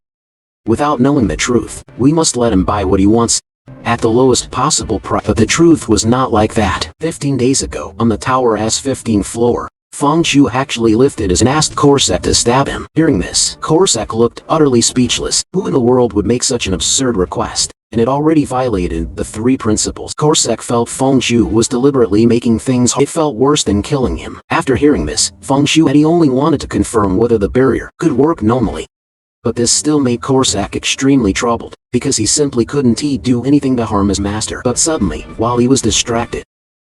Without knowing the truth, we must let him buy what he wants at the lowest possible price. But the truth was not like that. 15 days ago, on the tower's 15th floor, Feng Jua actually lifted his and asked Corsac to stab him. Hearing this, Corsac looked utterly speechless. Who in the world would make such an absurd request? And it already violated the 3 principles. Corsac felt Feng Jua was deliberately making things hard. It felt worse than killing him. After hearing this, Feng Jua had only wanted to confirm whether the barrier could work normally. But this still made Corsac extremely troubled, because he simply couldn't do anything to harm his master. But suddenly, while he was distracted,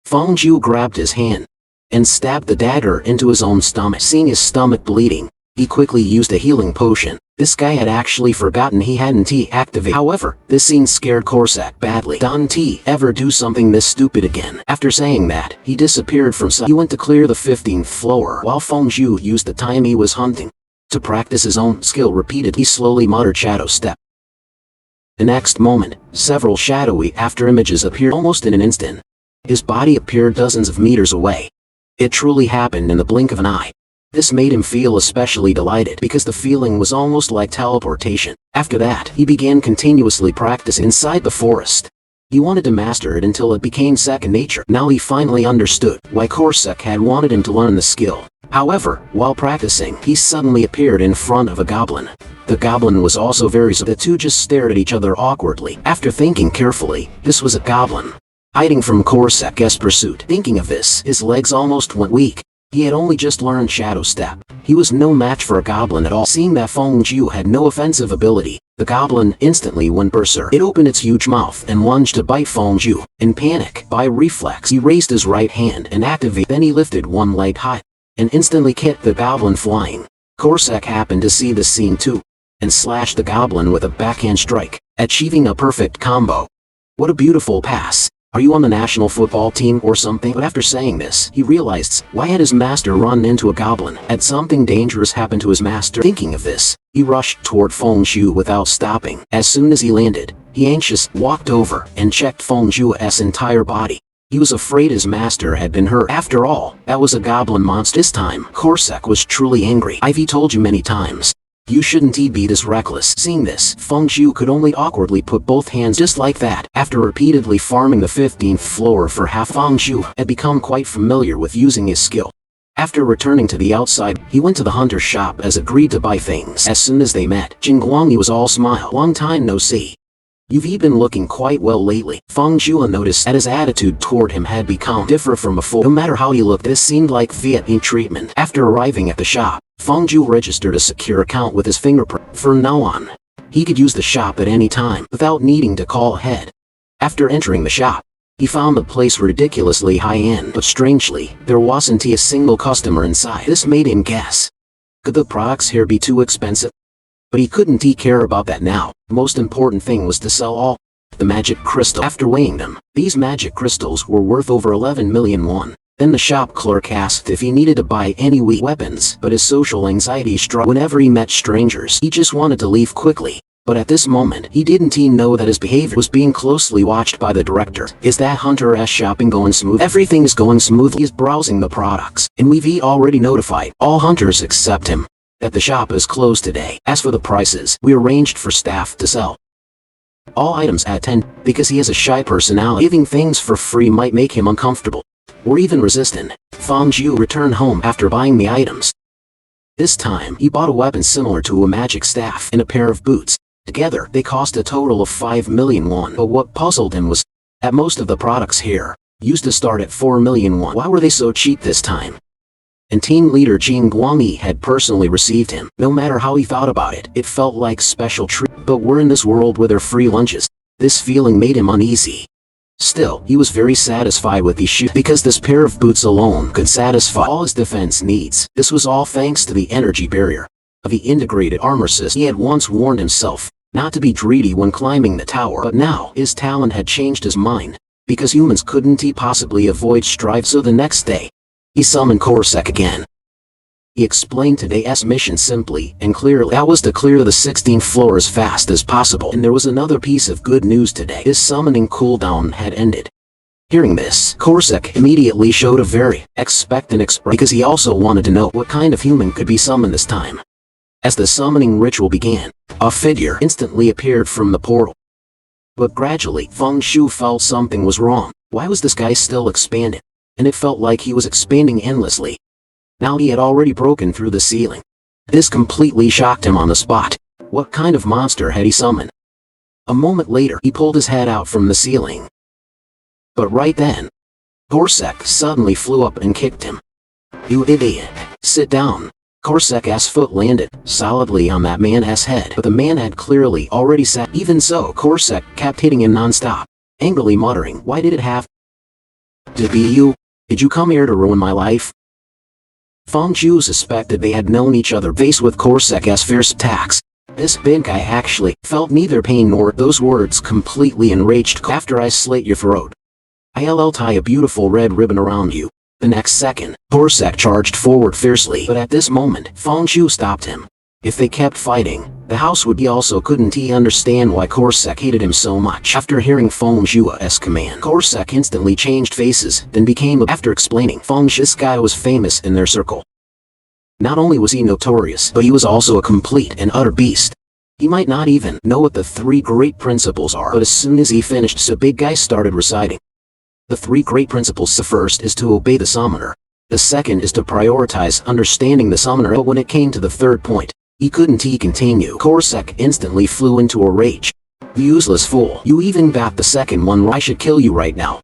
Feng Jua grabbed his hand and stabbed the dagger into his own stomach. Seeing his stomach bleeding, he quickly used a healing potion. This guy had actually forgotten he hadn't activated. However, this scene scared Corsac badly. Don't ever do something this stupid again. After saying that, he disappeared from sight. He went to clear the 15th floor, while Feng Jua used the time he was hunting to practice his own skill repeatedly. He slowly muttered shadow step. The next moment, several shadowy after images appeared almost in an instant. His body appeared dozens of meters away. It truly happened in the blink of an eye. This made him feel especially delighted because the feeling was almost like teleportation. After that, he began continuously practicing inside the forest. He wanted to master it until it became second nature. Now he finally understood why Korsak had wanted him to learn the skill. However, while practicing, he suddenly appeared in front of a goblin. The goblin was also very so the two just stared at each other awkwardly. After thinking carefully, this was a goblin hiding from Korsak's pursuit. Thinking of this, his legs almost went weak. He had only just learned Shadow Step. He was no match for a goblin at all. Seeing that Feng Zhu had no offensive ability, the goblin instantly went berserk. It opened its huge mouth and lunged to bite Feng Zhu. In panic, by reflex, he raised his right hand and activated. Then he lifted one leg high and instantly kicked the goblin flying. Korsak happened to see this scene too and slashed the goblin with a backhand strike, achieving a perfect combo. What a beautiful pass. Are you on the national football team or something? But after saying this, he realized, why had his master run into a goblin? Had something dangerous happened to his master? Thinking of this, he rushed toward Feng Zhu without stopping. As soon as he landed, he anxiously walked over and checked Feng Zhu's entire body. He was afraid his master had been hurt. After all, that was a goblin monster. This time, Korsak was truly angry. I've told you many times. You shouldn't be this reckless. Seeing this, Feng Zhu could only awkwardly put both hands just like that. After repeatedly farming the 15th floor for half, Feng Zhu had become quite familiar with using his skill. After returning to the outside, he went to the hunter's shop as agreed to buy things. As soon as they met, Jing Guangyi was all smile. Long time no see. You've been looking quite well lately. Feng Zhu noticed that his attitude toward him had become different from before. No matter how he looked, this seemed like Vietnamese treatment. After arriving at the shop, Feng Zhu registered a secure account with his fingerprint. From now on, he could use the shop at any time without needing to call ahead. After entering the shop, he found the place ridiculously high-end, but strangely, there wasn't a single customer inside. This made him guess. Could the products here be too expensive? But he couldn't care about that now. The most important thing was to sell all the magic crystal. After weighing them, these magic crystals were worth over 11 million won. Then the shop clerk asked if he needed to buy any weak weapons, but his social anxiety struck. Whenever he met strangers, he just wanted to leave quickly. But at this moment, he didn't know that his behavior was being closely watched by the director. Is that hunter's shopping going smooth? Everything's going smoothly. He's browsing the products, and we've already notified all hunters except him that the shop is closed today. As for the prices, we arranged for staff to sell all items at 10, because he has a shy personality. Giving things for free might make him uncomfortable, or even resistant. Feng Zhu returned home after buying the items. This time, he bought a weapon similar to a magic staff and a pair of boots. Together, they cost a total of 5 million won. But what puzzled him was that most of the products here used to start at 4 million won. Why were they so cheap this time? And team leader Jing Guangyi had personally received him. No matter how he thought about it, it felt like special treat. But we're in this world with their free lunches. This feeling made him uneasy. Still, he was very satisfied with these shoes, because this pair of boots alone could satisfy all his defense needs. This was all thanks to the energy barrier of the integrated armor system. He had once warned himself not to be greedy when climbing the tower, but now his talent had changed his mind, because humans couldn't possibly avoid strife. So the next day, he summoned Korsak again. He explained today's mission simply and clearly. That was to clear the 16th floor as fast as possible. And there was another piece of good news today. His summoning cooldown had ended. Hearing this, Korsak immediately showed a very expectant expression, because he also wanted to know what kind of human could be summoned this time. As the summoning ritual began, a figure instantly appeared from the portal. But gradually, Feng Zhu felt something was wrong. Why was this guy still expanding? And it felt like he was expanding endlessly. Now he had already broken through the ceiling. This completely shocked him on the spot. What kind of monster had he summoned? A moment later, he pulled his head out from the ceiling. But right then, Korsak suddenly flew up and kicked him. You idiot! Sit down! Korsak's foot landed solidly on that man's head, but the man had clearly already sat. Even so, Korsak kept hitting him non-stop, angrily muttering, "Why did it have to be you? Did you come here to ruin my life?" Feng Zhu suspected they had known each other. Faced with Korsak's fierce attacks, this big guy actually felt neither pain nor those words completely enraged. After I slit your throat, I'll tie a beautiful red ribbon around you. The next second, Korsak charged forward fiercely, but at this moment, Feng Zhu stopped him. If they kept fighting, the house would. He also couldn't understand why Korsak hated him so much. After hearing Feng Zhu's command, Korsak instantly changed faces, then became after explaining Feng Zhu's guy was famous in their circle. Not only was he notorious, but he was also a complete and utter beast. He might not even know what the 3 great principles are, but as soon as he finished, the big guy started reciting. The 3 great principles: the first is to obey the summoner. The second is to prioritize understanding the summoner. But when it came to the third point, he couldn't continue. Corsac instantly flew into a rage. "You useless fool, you even got the second one right. I should kill you right now.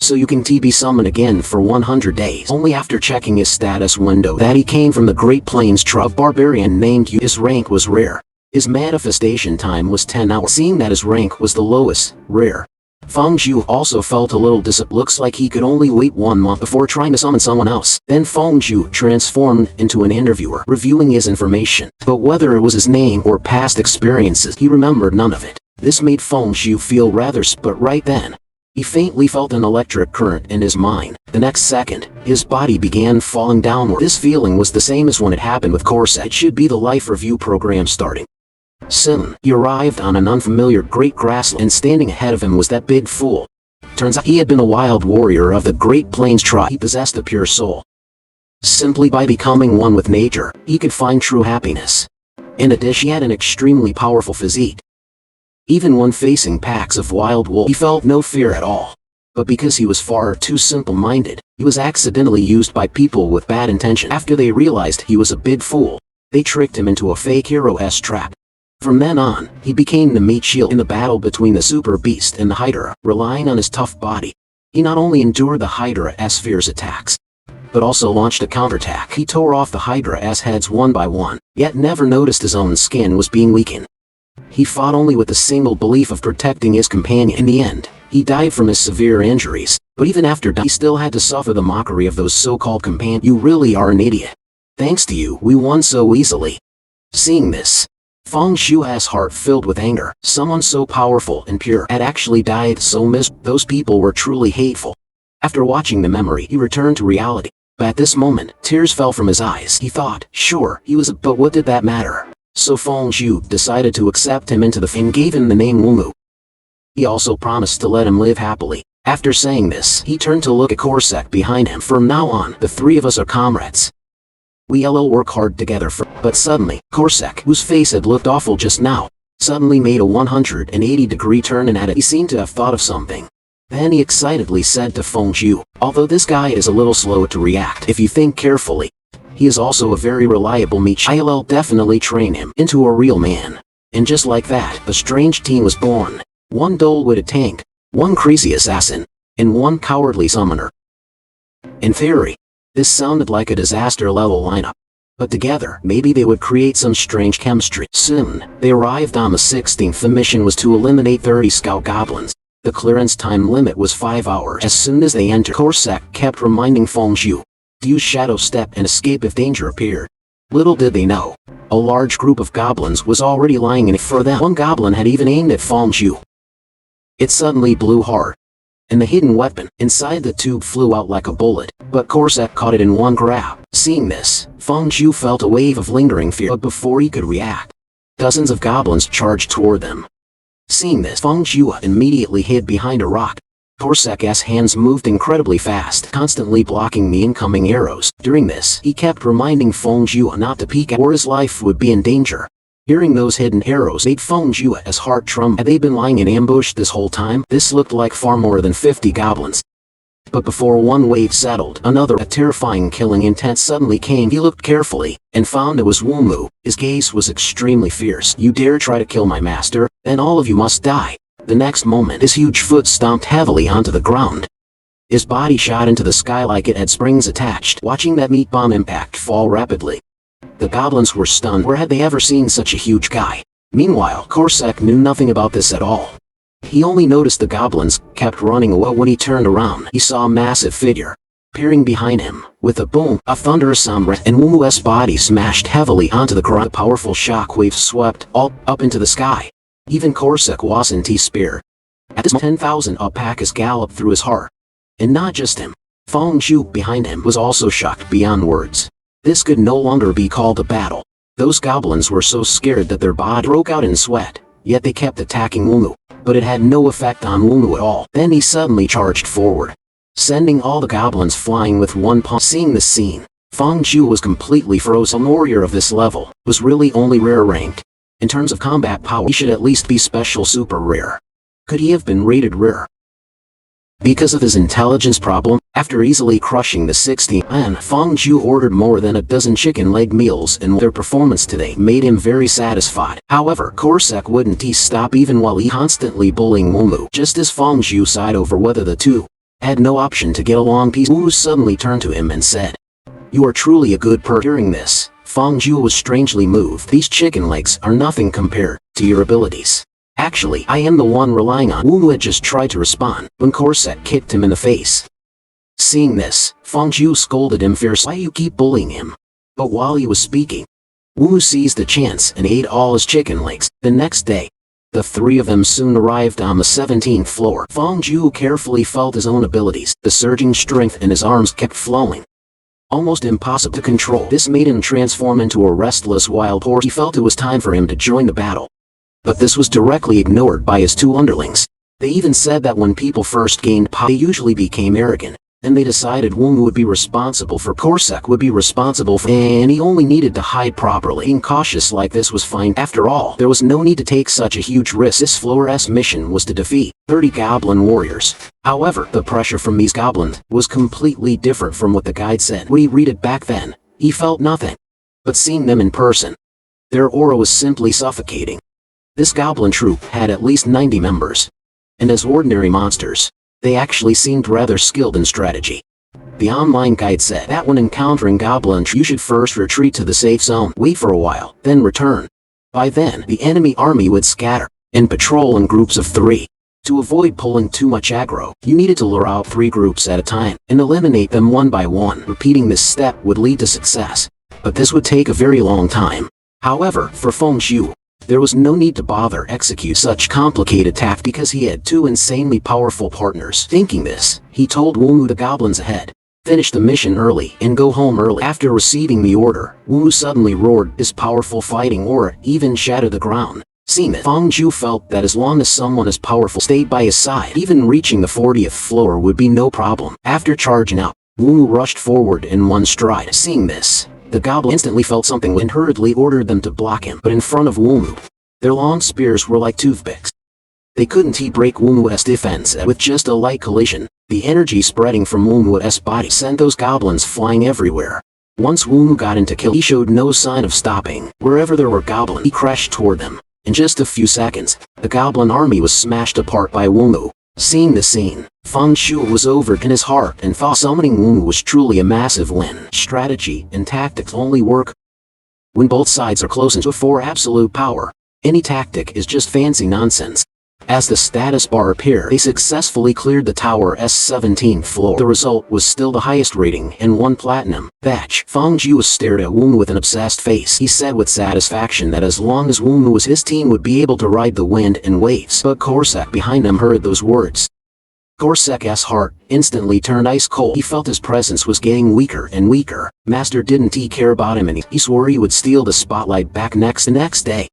So you can be summoned again for 100 days. Only after checking his status window that he came from the Great Plains tribe, a barbarian named Yu. His rank was rare. His manifestation time was 10 hours. Seeing that his rank was the lowest, rare, Feng Zhu also felt a little disappointed. Looks like he could only wait 1 month before trying to summon someone else. Then Feng Zhu transformed into an interviewer, reviewing his information. But whether it was his name or past experiences, he remembered none of it. This made Feng Zhu feel rather but right then, he faintly felt an electric current in his mind. The next second, his body began falling downward. This feeling was the same as when it happened with Corsac. It should be the life review program starting. Soon, he arrived on an unfamiliar great grassland, and standing ahead of him was that big fool. Turns out he had been a wild warrior of the Great Plains tribe. He possessed a pure soul. Simply by becoming one with nature, he could find true happiness. In addition, he had an extremely powerful physique. Even when facing packs of wild wolves, he felt no fear at all. But because he was far too simple-minded, he was accidentally used by people with bad intention. After they realized he was a big fool, they tricked him into a fake hero's trap. From then on, he became the meat shield in the battle between the super beast and the Hydra. Relying on his tough body, he not only endured the Hydra's fierce attacks, but also launched a counterattack. He tore off the Hydra's heads one by one, yet never noticed his own skin was being weakened. He fought only with the single belief of protecting his companion. In the end, he died from his severe injuries, but even after dying, he still had to suffer the mockery of those so-called companions. "You really are an idiot. Thanks to you, we won so easily." Seeing this, Feng Zhu's heart filled with anger. Someone so powerful and pure had actually died so miserably. Those people were truly hateful. After watching the memory, he returned to reality. But at this moment, tears fell from his eyes. He thought, sure, he was but what did that matter? So Feng Zhu decided to accept him into the family and gave him the name Wumu. He also promised to let him live happily. After saying this, he turned to look at Corsac behind him. From now on, the 3 of us are comrades. We'll work hard together But suddenly, Corsac, whose face had looked awful just now, suddenly made a 180-degree turn, and he seemed to have thought of something. Then he excitedly said to Feng Zhu, "Although this guy is a little slow to react, if you think carefully, he is also a very reliable meat. I'll definitely train him into a real man." And just like that, a strange team was born. 1 dull-witted tank, 1 crazy assassin, and 1 cowardly summoner. In theory, this sounded like a disaster-level lineup. But together, maybe they would create some strange chemistry. Soon, they arrived on the 16th. The mission was to eliminate 30 scout goblins. The clearance time limit was 5 hours. As soon as they entered, Corsac kept reminding Feng Zhu to use Shadow Step and escape if danger appeared. Little did they know, a large group of goblins was already lying in it for them. 1 goblin had even aimed at Feng Zhu. It suddenly blew hard, and the hidden weapon inside the tube flew out like a bullet, but Corsac caught it in 1 grab. Seeing this, Feng Zhu felt a wave of lingering fear, but before he could react, dozens of goblins charged toward them. Seeing this, Feng Zhu immediately hid behind a rock. Corsac's hands moved incredibly fast, constantly blocking the incoming arrows. During this, he kept reminding Feng Zhu not to peek at, or his life would be in danger. Hearing those hidden arrows made Feng Zhu's heart tremble. Had they been lying in ambush this whole time? This looked like far more than 50 goblins. But before 1 wave settled, another, a terrifying killing intent suddenly came. He looked carefully, and found it was Wumu. His gaze was extremely fierce. "You dare try to kill my master? Then all of you must die." The next moment, his huge foot stomped heavily onto the ground. His body shot into the sky like it had springs attached. Watching that meat bomb impact fall rapidly, the goblins were stunned. Where had they ever seen such a huge guy? Meanwhile, Corsac knew nothing about this at all. He only noticed the goblins kept running away. When he turned around, he saw a massive figure peering behind him. With a boom, a thunderous sound, and Wumu's body smashed heavily onto the ground. A powerful shockwave swept all up into the sky. Even Corsac wasn't spared. At this moment, 10,000 alpacas galloped through his heart. And not just him. Feng Zhu behind him was also shocked beyond words. This could no longer be called a battle. Those goblins were so scared that their body broke out in sweat, yet they kept attacking Wumu. But it had no effect on Wumu at all. Then he suddenly charged forward, sending all the goblins flying with 1 punch. Seeing this scene, Feng Zhu was completely frozen. A warrior of this level was really only rare ranked. In terms of combat power, he should at least be special super rare. Could he have been rated rare? Because of his intelligence problem, after easily crushing the 60 man, Feng Zhu ordered more than a dozen chicken leg meals, and their performance today made him very satisfied. However, Corsac wouldn't stop even while he constantly bullying Wumu. Just as Feng Zhu sighed over whether the two had no option to get along peacefully, Wumu suddenly turned to him and said, "You are truly a good person." Hearing this, Feng Zhu was strangely moved. "These chicken legs are nothing compared to your abilities. Actually, I am the one relying on." Wumu had just tried to respond when Corsac kicked him in the face. Seeing this, Feng Zhu scolded him fiercely. "Why you keep bullying him?" But while he was speaking, Wumu seized the chance and ate all his chicken legs. The next day, the three of them soon arrived on the 17th floor. Feng Zhu carefully felt his own abilities. The surging strength in his arms kept flowing, almost impossible to control. This made him transform into a restless wild horse. He felt it was time for him to join the battle. But this was directly ignored by his two underlings. They even said that when people first gained power, they usually became arrogant, and they decided Wumu would be responsible for Corsac would be responsible for, and he only needed to hide properly. Being cautious like this was fine. After all, there was no need to take such a huge risk. This floor's mission was to defeat 30 goblin warriors. However, the pressure from these goblins was completely different from what the guide said. When he read it back then, he felt nothing. But seeing them in person, their aura was simply suffocating. This goblin troop had at least 90 members. And as ordinary monsters, they actually seemed rather skilled in strategy. The online guide said that when encountering goblins, you should first retreat to the safe zone, wait for a while, then return. By then, the enemy army would scatter and patrol in groups of 3. To avoid pulling too much aggro, you needed to lure out 3 groups at a time and eliminate them one by one. Repeating this step would lead to success, but this would take a very long time. However, for Feng Zhu, there was no need to bother execute such complicated tasks because he had 2 insanely powerful partners. Thinking this, he told Wumu the goblins ahead, finish the mission early and go home early. After receiving the order, Wumu suddenly roared. His powerful fighting aura even shattered the ground. Seeing it, Feng Zhu felt that as long as someone as powerful stayed by his side, even reaching the 40th floor would be no problem. After charging out, Wumu rushed forward in one stride. Seeing this, the goblin instantly felt something and hurriedly ordered them to block him. But in front of Wumu, their long spears were like toothpicks. They couldn't break Wumu's defense. With just a light collision, the energy spreading from Wumu's body sent those goblins flying everywhere. Once Wumu got into kill, he showed no sign of stopping. Wherever there were goblins, he crashed toward them. In just a few seconds, the goblin army was smashed apart by Wumu. Seeing the scene, Feng Zhu was overjoyed in his heart and thought summoning Wumu was truly a massive win. Strategy and tactics only work when both sides are close enough for absolute power. Any tactic is just fancy nonsense. As the status bar appeared, they successfully cleared the tower's 17th floor. The result was still the highest rating and 1 platinum badge. Feng Zhu stared at Wumu with an obsessed face. He said with satisfaction that as long as Wumu was his team would be able to ride the wind and waves. But Corsac behind them heard those words. Corsac's heart instantly turned ice cold. He felt his presence was getting weaker and weaker. Master didn't care about him and he swore he would steal the spotlight back the next day.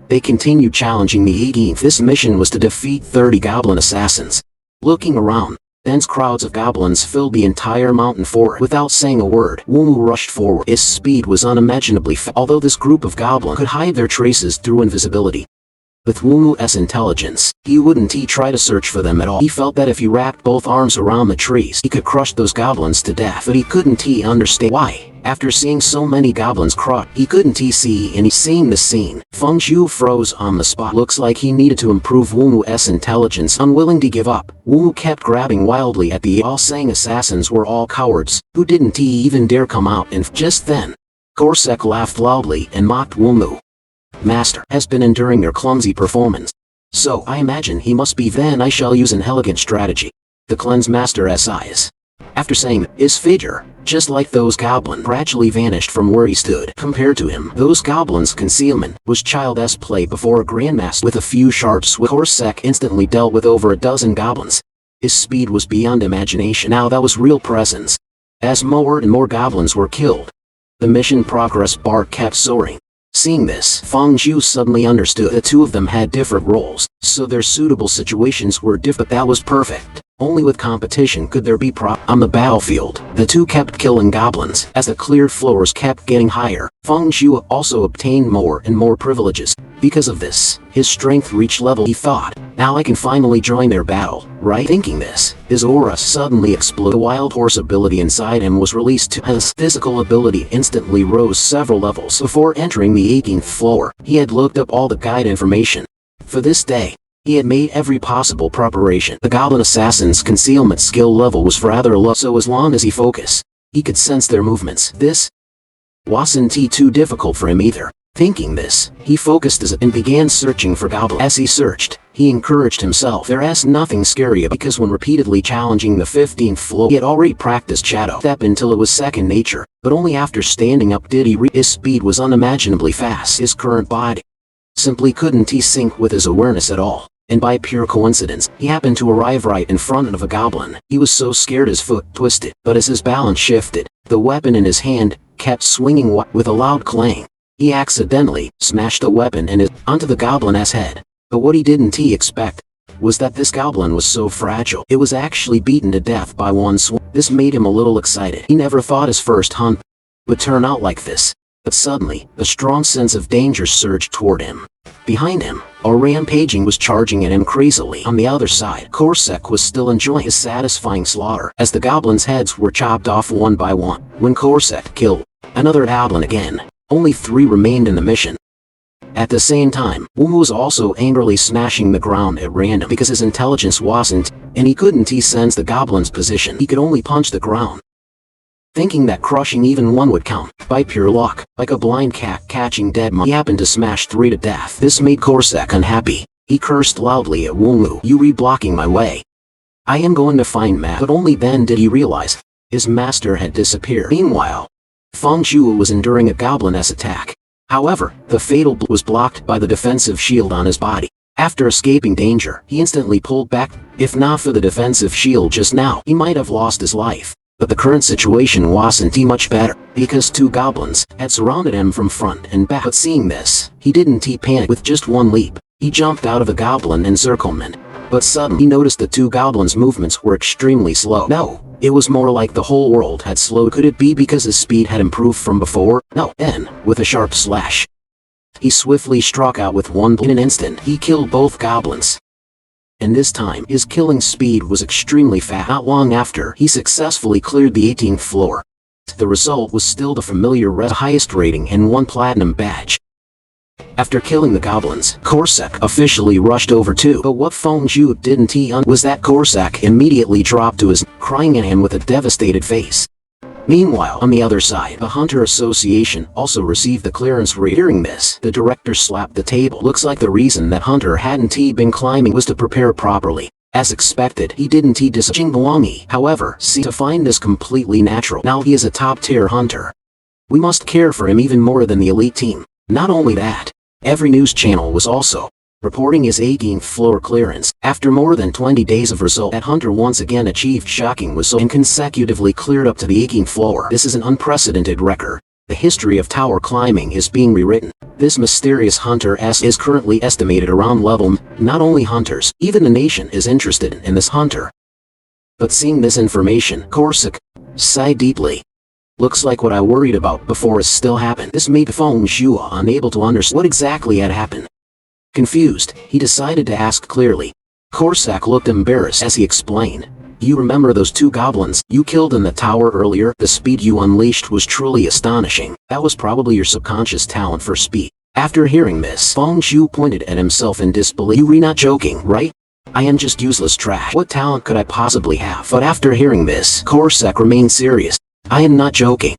They continued challenging the 18th. This mission was to defeat 30 goblin assassins. Looking around, dense crowds of goblins filled the entire mountain forest. Without saying a word, Wumu rushed forward. His speed was unimaginably fast, although this group of goblins could hide their traces through invisibility. With Wumu's intelligence, he wouldn't try to search for them at all. He felt that if he wrapped both arms around the trees, he could crush those goblins to death. But he couldn't understand why. After seeing so many goblins crushed, he couldn't see any. Seeing the scene, Feng Zhu froze on the spot. Looks like he needed to improve Wumu's intelligence. Unwilling to give up, Wumu kept grabbing wildly at the all saying assassins were all cowards, who didn't even dare come out. And just then, Corsac laughed loudly and mocked Wumu. Master has been enduring your clumsy performance. So I imagine he must be. Then I shall use an elegant strategy to cleanse Master's eyes. After saying that, his figure, just like those goblins, gradually vanished from where he stood. Compared to him, those goblins' concealment was child's play before a grandmaster. With a few sharp swipes, Corsac instantly dealt with over a dozen goblins. His speed was beyond imagination. Now that was real presence. As more and more goblins were killed, the mission progress bar kept soaring. Seeing this, Feng Zhu suddenly understood the 2 of them had different roles, so their suitable situations were different. But that was perfect. Only with competition could there be On the battlefield, the two kept killing goblins. As the cleared floors kept getting higher, Feng Zhou also obtained more and more privileges. Because of this, his strength reached level he thought, now I can finally join their battle, right? Thinking this, his aura suddenly exploded. The wild horse ability inside him was released to his physical ability instantly rose several levels. Before entering the 18th floor, he had looked up all the guide information. For this day, he had made every possible preparation. The goblin assassin's concealment skill level was rather low, so as long as he focused, he could sense their movements. This wasn't too difficult for him either. Thinking this, he focused and began searching for goblins. As he searched, he encouraged himself. There's nothing scary because when repeatedly challenging the 15th floor, he had already practiced shadow step until it was second nature, but only after standing up did he his speed was unimaginably fast. His current body simply couldn't sync with his awareness at all. And by pure coincidence, he happened to arrive right in front of a goblin. He was so scared his foot twisted, but as his balance shifted, the weapon in his hand kept swinging with a loud clang. He accidentally smashed the weapon onto the goblin's head. But what he didn't expect was that this goblin was so fragile. It was actually beaten to death by one swing. This made him a little excited. He never thought his first hunt would turn out like this. But suddenly, a strong sense of danger surged toward him. Behind him, a rampaging was charging at him crazily. On the other side, Korsak was still enjoying his satisfying slaughter as the goblins' heads were chopped off one by one. When Korsak killed another goblin again, only 3 remained in the mission. At the same time, Wumu was also angrily smashing the ground at random because his intelligence wasn't, and he couldn't sense the goblin's position. He could only punch the ground, thinking that crushing even one would count. By pure luck, like a blind cat catching dead mice, he happened to smash 3 to death. This made Korsak unhappy. He cursed loudly at Wumu. You re-blocking my way. I am going to find Matt. But only then did he realize his master had disappeared. Meanwhile, Feng Zhou was enduring a goblin's attack. However, the fatal blow was blocked by the defensive shield on his body. After escaping danger, he instantly pulled back. If not for the defensive shield just now, he might have lost his life. But the current situation wasn't much better, because 2 goblins had surrounded him from front and back. But seeing this, he didn't panic. With just one leap, he jumped out of the goblin encirclement. But suddenly he noticed the 2 goblins' movements were extremely slow. No, it was more like the whole world had slowed. Could it be because his speed had improved from before? No. Then, with a sharp slash, he swiftly struck out with one blow. In an instant, he killed both goblins. And this time, his killing speed was extremely fast. Not long after, he successfully cleared the 18th floor. The result was still the familiar highest rating and 1 platinum badge. After killing the goblins, Korsak officially rushed over too. But what Feng Zhou didn't was that Korsak immediately dropped to his crying at him with a devastated face. Meanwhile, on the other side, the Hunter Association also received the clearance. Hearing this, the director slapped the table. Looks like the reason that Hunter hadn't been climbing was to prepare properly. As expected, he didn't disappoint Belongi. However, to find this completely natural. Now he is a top-tier hunter. We must care for him even more than the elite team. Not only that, every news channel was also reporting his 18th floor clearance. After more than 20 days of result, that hunter once again achieved shocking results and consecutively cleared up to the 18th floor. This is an unprecedented record. The history of tower climbing is being rewritten. This mysterious hunter is currently estimated around level. Not only hunters, even the nation is interested in this hunter. But seeing this information, Korsak sighed deeply. Looks like what I worried about before has still happened. This made Feng Zhou unable to understand what exactly had happened. Confused, he decided to ask clearly. Korsak looked embarrassed as he explained. You remember those 2 goblins you killed in the tower earlier? The speed you unleashed was truly astonishing. That was probably your subconscious talent for speed. After hearing this, Feng Zhou pointed at himself in disbelief. You're not joking, right? I am just useless trash. What talent could I possibly have? But after hearing this, Korsak remained serious. I am not joking.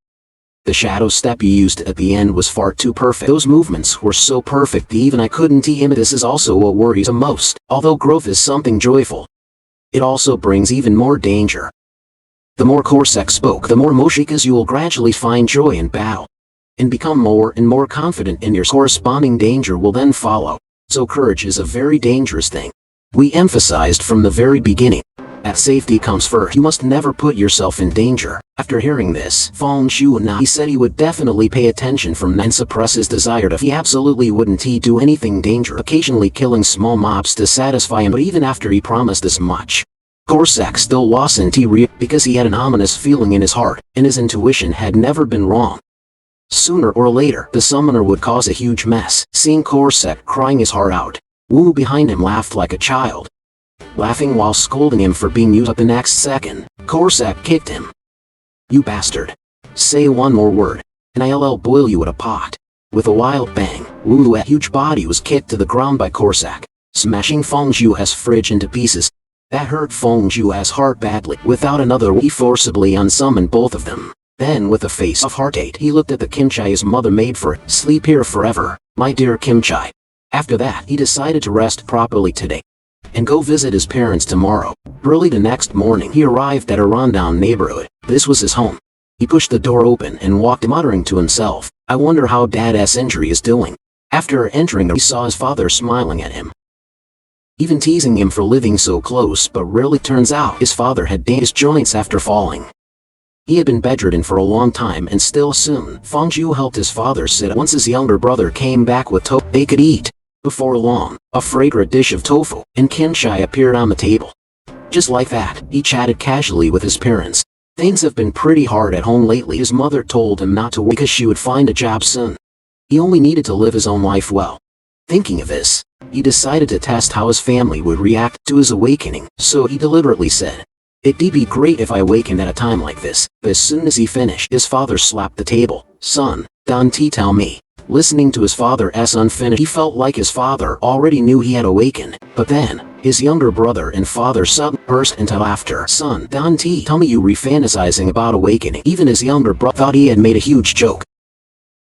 The shadow step you used at the end was far too perfect. Those movements were so perfect even I couldn't imitate. This is also what worries him most. Although growth is something joyful, it also brings even more danger. The more Korsak spoke, the more because you will gradually find joy in battle, and become more and more confident in your corresponding danger will then follow. So courage is a very dangerous thing. We emphasized from the very beginning that safety comes first. You must never put yourself in danger. After hearing this, Feng Zhou nodded. He said he would definitely pay attention from now and suppress his desire to. He absolutely wouldn't do anything dangerous, occasionally killing small mobs to satisfy him. But even after he promised this much, Corsac still wasn't real because he had an ominous feeling in his heart, and his intuition had never been wrong. Sooner or later, the summoner would cause a huge mess. Seeing Corsac crying his heart out, Wu behind him laughed like a child, laughing while scolding him for being used. But the next second, Corsac kicked him. "You bastard. Say one more word, and I'll boil you at a pot." With a wild bang, Wu's huge body was kicked to the ground by Corsac, smashing Feng Zhu's fridge into pieces. That hurt Feng Zhu's heart badly. Without another, he forcibly unsummoned both of them. Then, with a face of heartache, he looked at the kimchi his mother made for it. "Sleep here forever, my dear kimchi." After that, he decided to rest properly today and go visit his parents tomorrow. Early the next morning, he arrived at a rundown neighborhood. This was his home. He pushed the door open and walked, muttering to himself, "I wonder how Dad's injury is doing." After entering, he saw his father smiling at him, even teasing him for living so close. But really, turns out his father had damaged his joints after falling. He had been bedridden for a long time, and still soon, Feng Zhu helped his father sit up. Once his younger brother came back with tofu they could eat. Before long, a fragrant dish of tofu and kimchi appeared on the table. Just like that, he chatted casually with his parents. "Things have been pretty hard at home lately." His mother told him not to worry because she would find a job soon. He only needed to live his own life well. Thinking of this, he decided to test how his family would react to his awakening, so he deliberately said, "It'd be great if I awakened at a time like this." But as soon as he finished, his father slapped the table. "Son, don't tell me." Listening to his father's unfinished, he felt like his father already knew he had awakened. But then, his younger brother and father suddenly burst into laughter. "Son, don't tell me you re-fantasizing about awakening." Even his younger brother thought he had made a huge joke.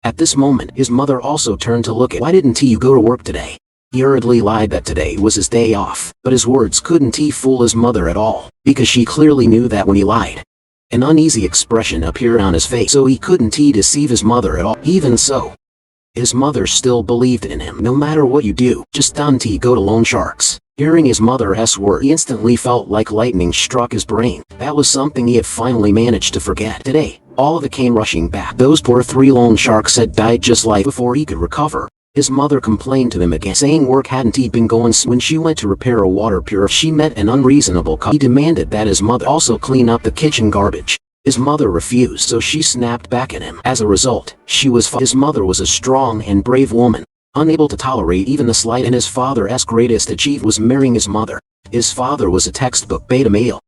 At this moment, his mother also turned to look at, "Why didn't you go to work today?" He hurriedly lied that today was his day off, but his words couldn't fool his mother at all, because she clearly knew that when he lied, an uneasy expression appeared on his face, so he couldn't deceive his mother at all. Even so, his mother still believed in him. "No matter what you do, just don't go to loan sharks." Hearing his mother's word, he instantly felt like lightning struck his brain. That was something he had finally managed to forget. Today, all of it came rushing back. Those poor 3 loan sharks had died just like before he could recover. His mother complained to them again, saying work hadn't been going. When she went to repair a water purifier, she met an unreasonable customer. He demanded that his mother also clean up the kitchen garbage. His mother refused, so she snapped back at him. As a result, his mother was a strong and brave woman, unable to tolerate even the slight, and his father's greatest achievement was marrying his mother. His father was a textbook beta male,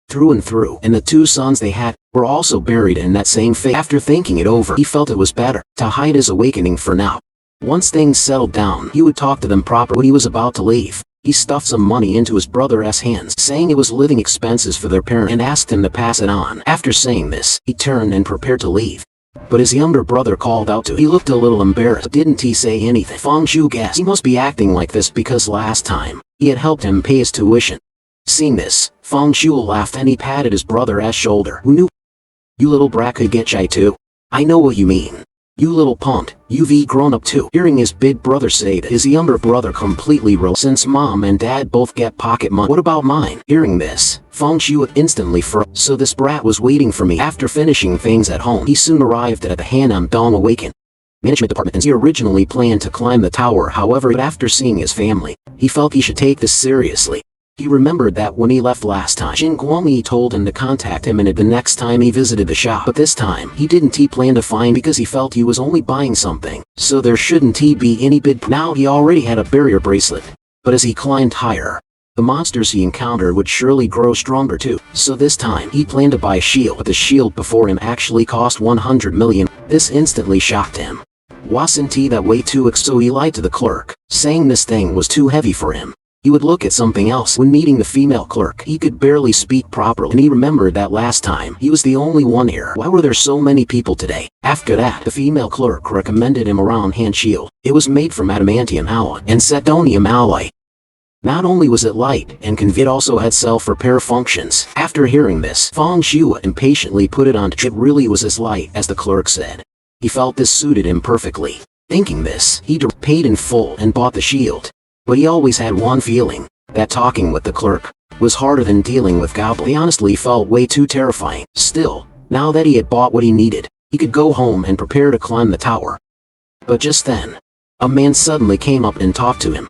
through and through, and the 2 sons they had were also buried in that same fate. After thinking it over, he felt it was better to hide his awakening for now. Once things settled down, he would talk to them properly. When he was about to leave, he stuffed some money into his brother's hands, saying it was living expenses for their parent, and asked him to pass it on. After saying this, he turned and prepared to leave. But his younger brother called out to him. He looked a little embarrassed, but didn't say anything. Feng Zhu guessed he must be acting like this because last time, he had helped him pay his tuition. Seeing this, Feng Zhu laughed and he patted his brother's shoulder. "Who knew you little brat could get shy too? I know what you mean. You little punk, you've grown up too." Hearing his big brother say that, his younger brother completely relaxed, since mom and dad both get pocket money. "What about mine?" Hearing this, Feng Zhu instantly froze. "So this brat was waiting for me." After finishing things at home, he soon arrived at the Hanam Dong Awaken Management Department, and he originally planned to climb the tower. However, after seeing his family, he felt he should take this seriously. He remembered that when he left last time, Jin Guangyi told him to contact him the next time he visited the shop. But this time, he didn't plan to find, because he felt he was only buying something, so there shouldn't be any bid. Now he already had a barrier bracelet, but as he climbed higher, the monsters he encountered would surely grow stronger too. So this time, he planned to buy a shield, but the shield before him actually cost 100 million. This instantly shocked him. Wasn't that way too? So he lied to the clerk, saying this thing was too heavy for him. He would look at something else. When meeting the female clerk, he could barely speak properly, and he remembered that last time he was the only one here. Why were there so many people today? After that, the female clerk recommended him a round-hand shield. It was made from adamantium alloy and setonium alloy. Not only was it light and convenient, it also had self-repair functions. After hearing this, Feng Zhu impatiently put it on. It really was as light as the clerk said. He felt this suited him perfectly. Thinking this, he paid in full and bought the shield. But he always had one feeling, that talking with the clerk was harder than dealing with goblins. He honestly felt way too terrifying. Still, now that he had bought what he needed, he could go home and prepare to climb the tower. But just then, a man suddenly came up and talked to him.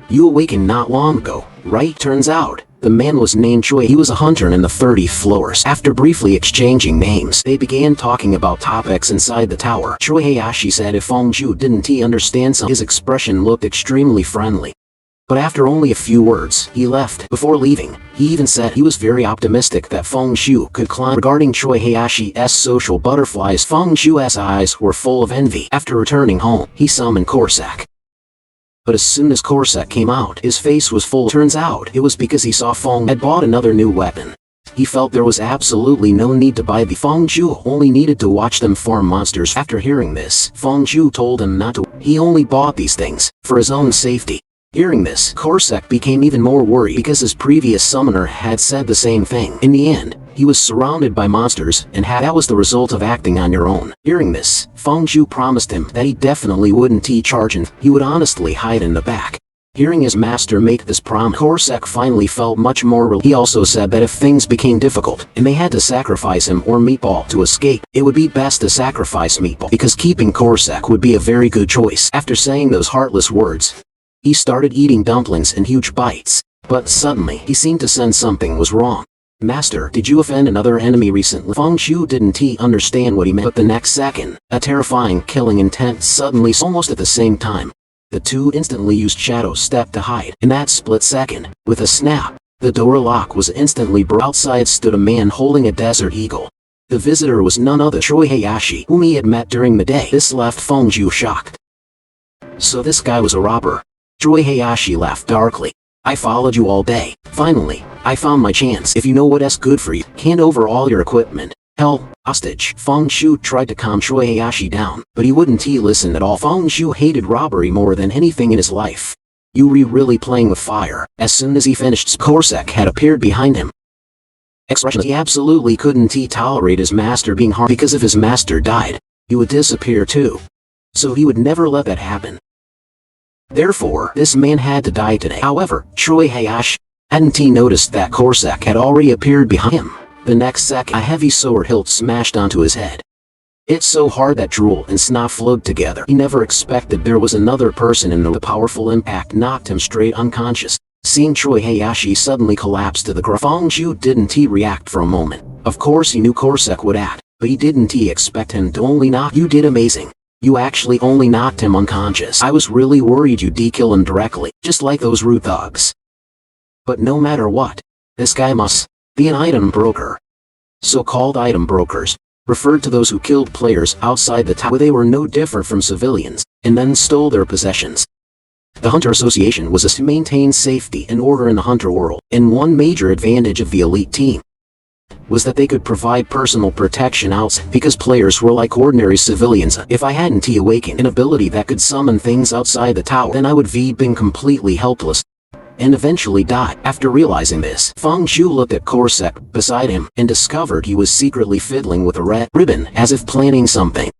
"You awakened not long ago, right?" Turns out, The man was named Choi. He was a hunter in the 30th floors. After briefly exchanging names, they began talking about topics inside the tower. Choi Hayashi said if Fongju didn't he understand something. His expression looked extremely friendly. But after only a few words, he left. Before leaving, he even said he was very optimistic that Fongju could climb. Regarding Choi Hayashi's social butterflies, Fongju's eyes were full of envy. After returning home, he summoned Corsac. But as soon as Corsac came out, his face was full. Turns out, it was because he saw Fong had bought another new weapon. He felt there was absolutely no need to buy the Fongju only needed to watch them farm monsters. After hearing this, Fongju told him not to. He only bought these things for his own safety. Hearing this, Corsac became even more worried because his previous summoner had said the same thing. In the end, he was surrounded by monsters, and that was the result of acting on your own. Hearing this, Fongju promised him that he definitely wouldn't charge and he would honestly hide in the back. Hearing his master make this promise, Corsac finally felt much more relieved. He also said that if things became difficult, and they had to sacrifice him or Meatball to escape, it would be best to sacrifice Meatball, because keeping Corsac would be a very good choice. After saying those heartless words, he started eating dumplings in huge bites. But suddenly, he seemed to sense something was wrong. Master, did you offend another enemy recently? Fongju didn't understand what he meant, but the next second, a terrifying killing intent suddenly, almost at the same time. The two instantly used Shadow Step to hide. In that split second, with a snap, the door lock was instantly broken. Outside stood a man holding a desert eagle. The visitor was none other than Choi Hayashi, whom he had met during the day. This left Fongju shocked. So this guy was a robber. Choi Hayashi laughed darkly. I followed you all day. Finally, I found my chance. If you know what's good for you, hand over all your equipment. Hell, hostage. Fongju tried to calm Choi Hayashi down, but he wouldn't listen at all. Fongju hated robbery more than anything in his life. You were really playing with fire. As soon as he finished, Corsac had appeared behind him. Expression. He absolutely couldn't tolerate his master being harmed, because if his master died, he would disappear too. So he would never let that happen. Therefore, this man had to die today. However, Choi Hayashi hadn't noticed that Corsac had already appeared behind him. The next second, a heavy sword hilt smashed onto his head. It's so hard that drool and snot flowed together. He never expected there was another person in the powerful impact knocked him straight unconscious. Seeing Choi Hayashi suddenly collapse to the ground, Fongju didn't react for a moment. Of course he knew Corsac would act, but he didn't expect him to only knock. You did amazing. You actually only knocked him unconscious. I was really worried you'd kill him directly, just like those rude thugs. But no matter what, this guy must be an item broker. So-called item brokers referred to those who killed players outside the tower. They were no different from civilians, and then stole their possessions. The Hunter Association was to maintain safety and order in the Hunter world, and one major advantage of the elite team was that they could provide personal protection outside, because players were like ordinary civilians. If I hadn't awakened an ability that could summon things outside the tower, then I would have been completely helpless and eventually die. After realizing this, Fongju looked at Corsac beside him and discovered he was secretly fiddling with a red ribbon as if planning something.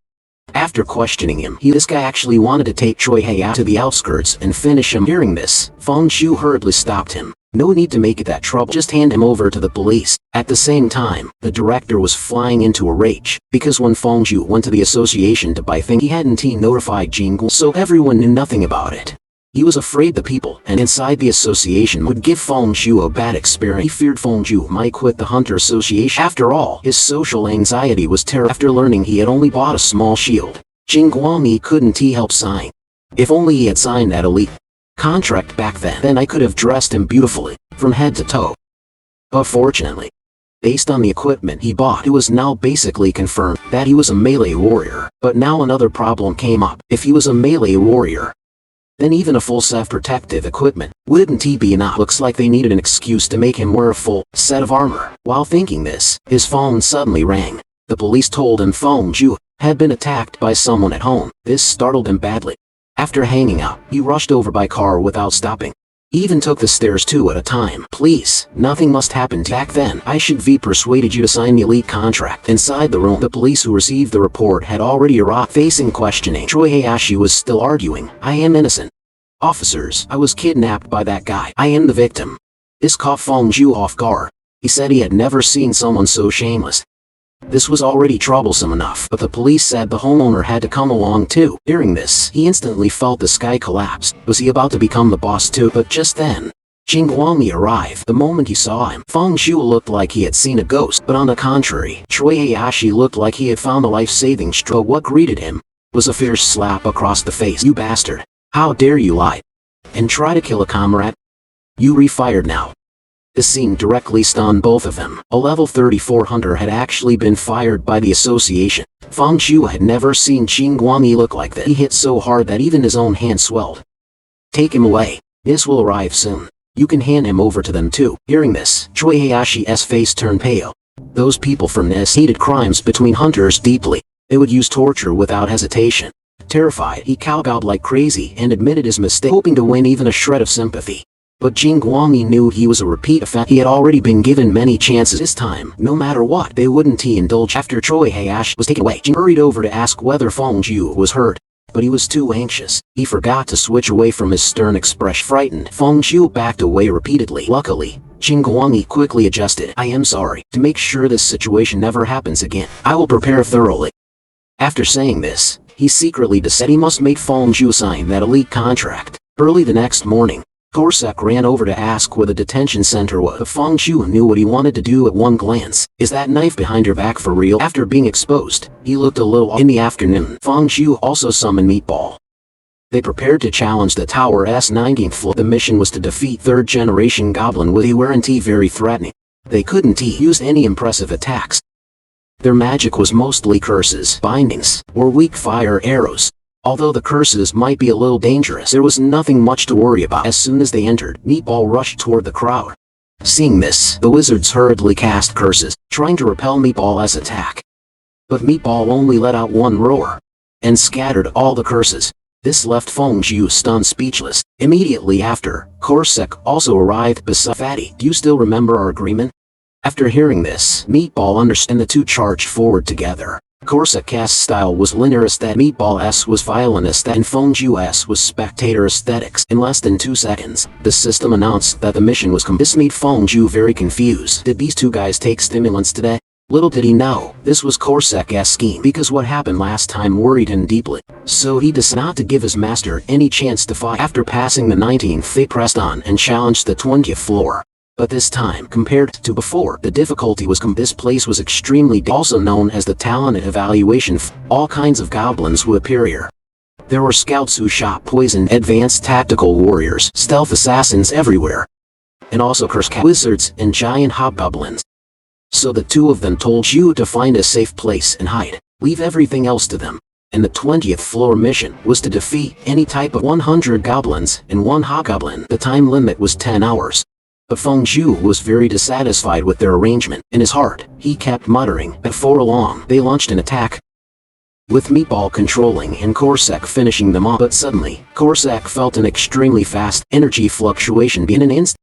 After questioning him, this guy actually wanted to take Choi Hayashi to the outskirts and finish him. Hearing this, Fongju hurriedly stopped him. No need to make it that trouble, just hand him over to the police. At the same time, the director was flying into a rage, because when Fongju went to the association to buy things, he hadn't notified Jingguo, so everyone knew nothing about it. He was afraid the people and inside the association would give Fongju a bad experience. He feared Fongju might quit the Hunter Association. After all, his social anxiety was terrible. After learning he had only bought a small shield, Jingguo couldn't help sighing. If only he had signed that elite contract back then I could have dressed him beautifully, from head to toe. But fortunately, based on the equipment he bought, it was now basically confirmed that he was a melee warrior. But now another problem came up. If he was a melee warrior, then even a full self-protective equipment wouldn't be enough. Looks like they needed an excuse to make him wear a full set of armor. While thinking this, his phone suddenly rang. The police told him Fongju had been attacked by someone at home. This startled him badly. After hanging up, he rushed over by car without stopping. He even took the stairs 2 at a time. Please, nothing must happen to you. Back then, I should have persuaded you to sign the elite contract. Inside the room, the police who received the report had already arrived. Facing questioning, Choi Hayashi was still arguing. I am innocent. Officers, I was kidnapped by that guy. I am the victim. This caught Fongju off guard. He said he had never seen someone so shameless. This was already troublesome enough, but the police said the homeowner had to come along too. Hearing this, he instantly felt the sky collapse. Was he about to become the boss too? But just then, Jing Guangyi arrived. The moment he saw him, Feng Zhu looked like he had seen a ghost, but on the contrary, Cui Heihashi looked like he had found a life-saving straw. What greeted him was a fierce slap across the face. "You bastard! How dare you lie and try to kill a comrade? You refired now." This scene directly stunned both of them. A level 34 hunter had actually been fired by the association. Feng Zhu had never seen Jing Guangyi look like that. He hit so hard that even his own hand swelled. "Take him away. This will arrive soon. You can hand him over to them too." Hearing this, Cui Heihashi's face turned pale. Those people from NIS hated crimes between hunters deeply. They would use torture without hesitation. Terrified, he kowbowed like crazy and admitted his mistake, hoping to win even a shred of sympathy. But Jing Guangyi knew he was a repeat offender. He had already been given many chances. This time, no matter what, they wouldn't indulge. After Cui Heihashi was taken away, Jing hurried over to ask whether Feng Zhu was hurt. But he was too anxious. He forgot to switch away from his stern expression. Frightened, Feng Zhu backed away repeatedly. Luckily, Jing Guangyi quickly adjusted. "I am sorry. To make sure this situation never happens again, I will prepare thoroughly." After saying this, he secretly decided he must make Feng Zhu sign that elite contract. Early the next morning, Korsek ran over to ask where the detention center was. But Feng Zhu knew what he wanted to do at one glance. "Is that knife behind your back for real?" After being exposed, he looked a little off. In the afternoon, Feng Zhu also summoned Meatball. They prepared to challenge the tower's 19th floor. The mission was to defeat third-generation goblin with. They weren't very threatening. They couldn't use any impressive attacks. Their magic was mostly curses, bindings, or weak fire arrows. Although the curses might be a little dangerous, there was nothing much to worry about. As soon as they entered, Meatball rushed toward the crowd. Seeing this, the wizards hurriedly cast curses, trying to repel Meatball's attack. But Meatball only let out one roar and scattered all the curses. This left Feng Zhu stunned, speechless. Immediately after, Korsek also arrived beside Fatty. "Do you still remember our agreement?" After hearing this, Meatball understood, and the two charged forward together. Korsek's style was linear aesthetic, Meatball's was violent aesthetic, and Feng Zhu's was spectator aesthetics. In less than 2 seconds, the system announced that the mission was complete. This made Feng Zhu very confused. Did these two guys take stimulants today? Little did he know, this was Korsek's scheme, because what happened last time worried him deeply. So he decided not to give his master any chance to fight. After passing the 19th, they pressed on and challenged the 20th floor. But this time, compared to before, the difficulty was this place was extremely also known as the talented evaluation. All kinds of goblins would appear here. There were scouts who shot poison, advanced tactical warriors, stealth assassins everywhere, and also cursed wizards and giant hobgoblins. So the two of them told you to find a safe place and hide. Leave everything else to them. And the 20th floor mission was to defeat any type of 100 goblins and 1 hobgoblin. The time limit was 10 hours. But Feng Zhu was very dissatisfied with their arrangement. In his heart, he kept muttering. Before long, they launched an attack, with Meatball controlling and Korsek finishing them off. But suddenly, Korsek felt an extremely fast energy fluctuation. In an instant,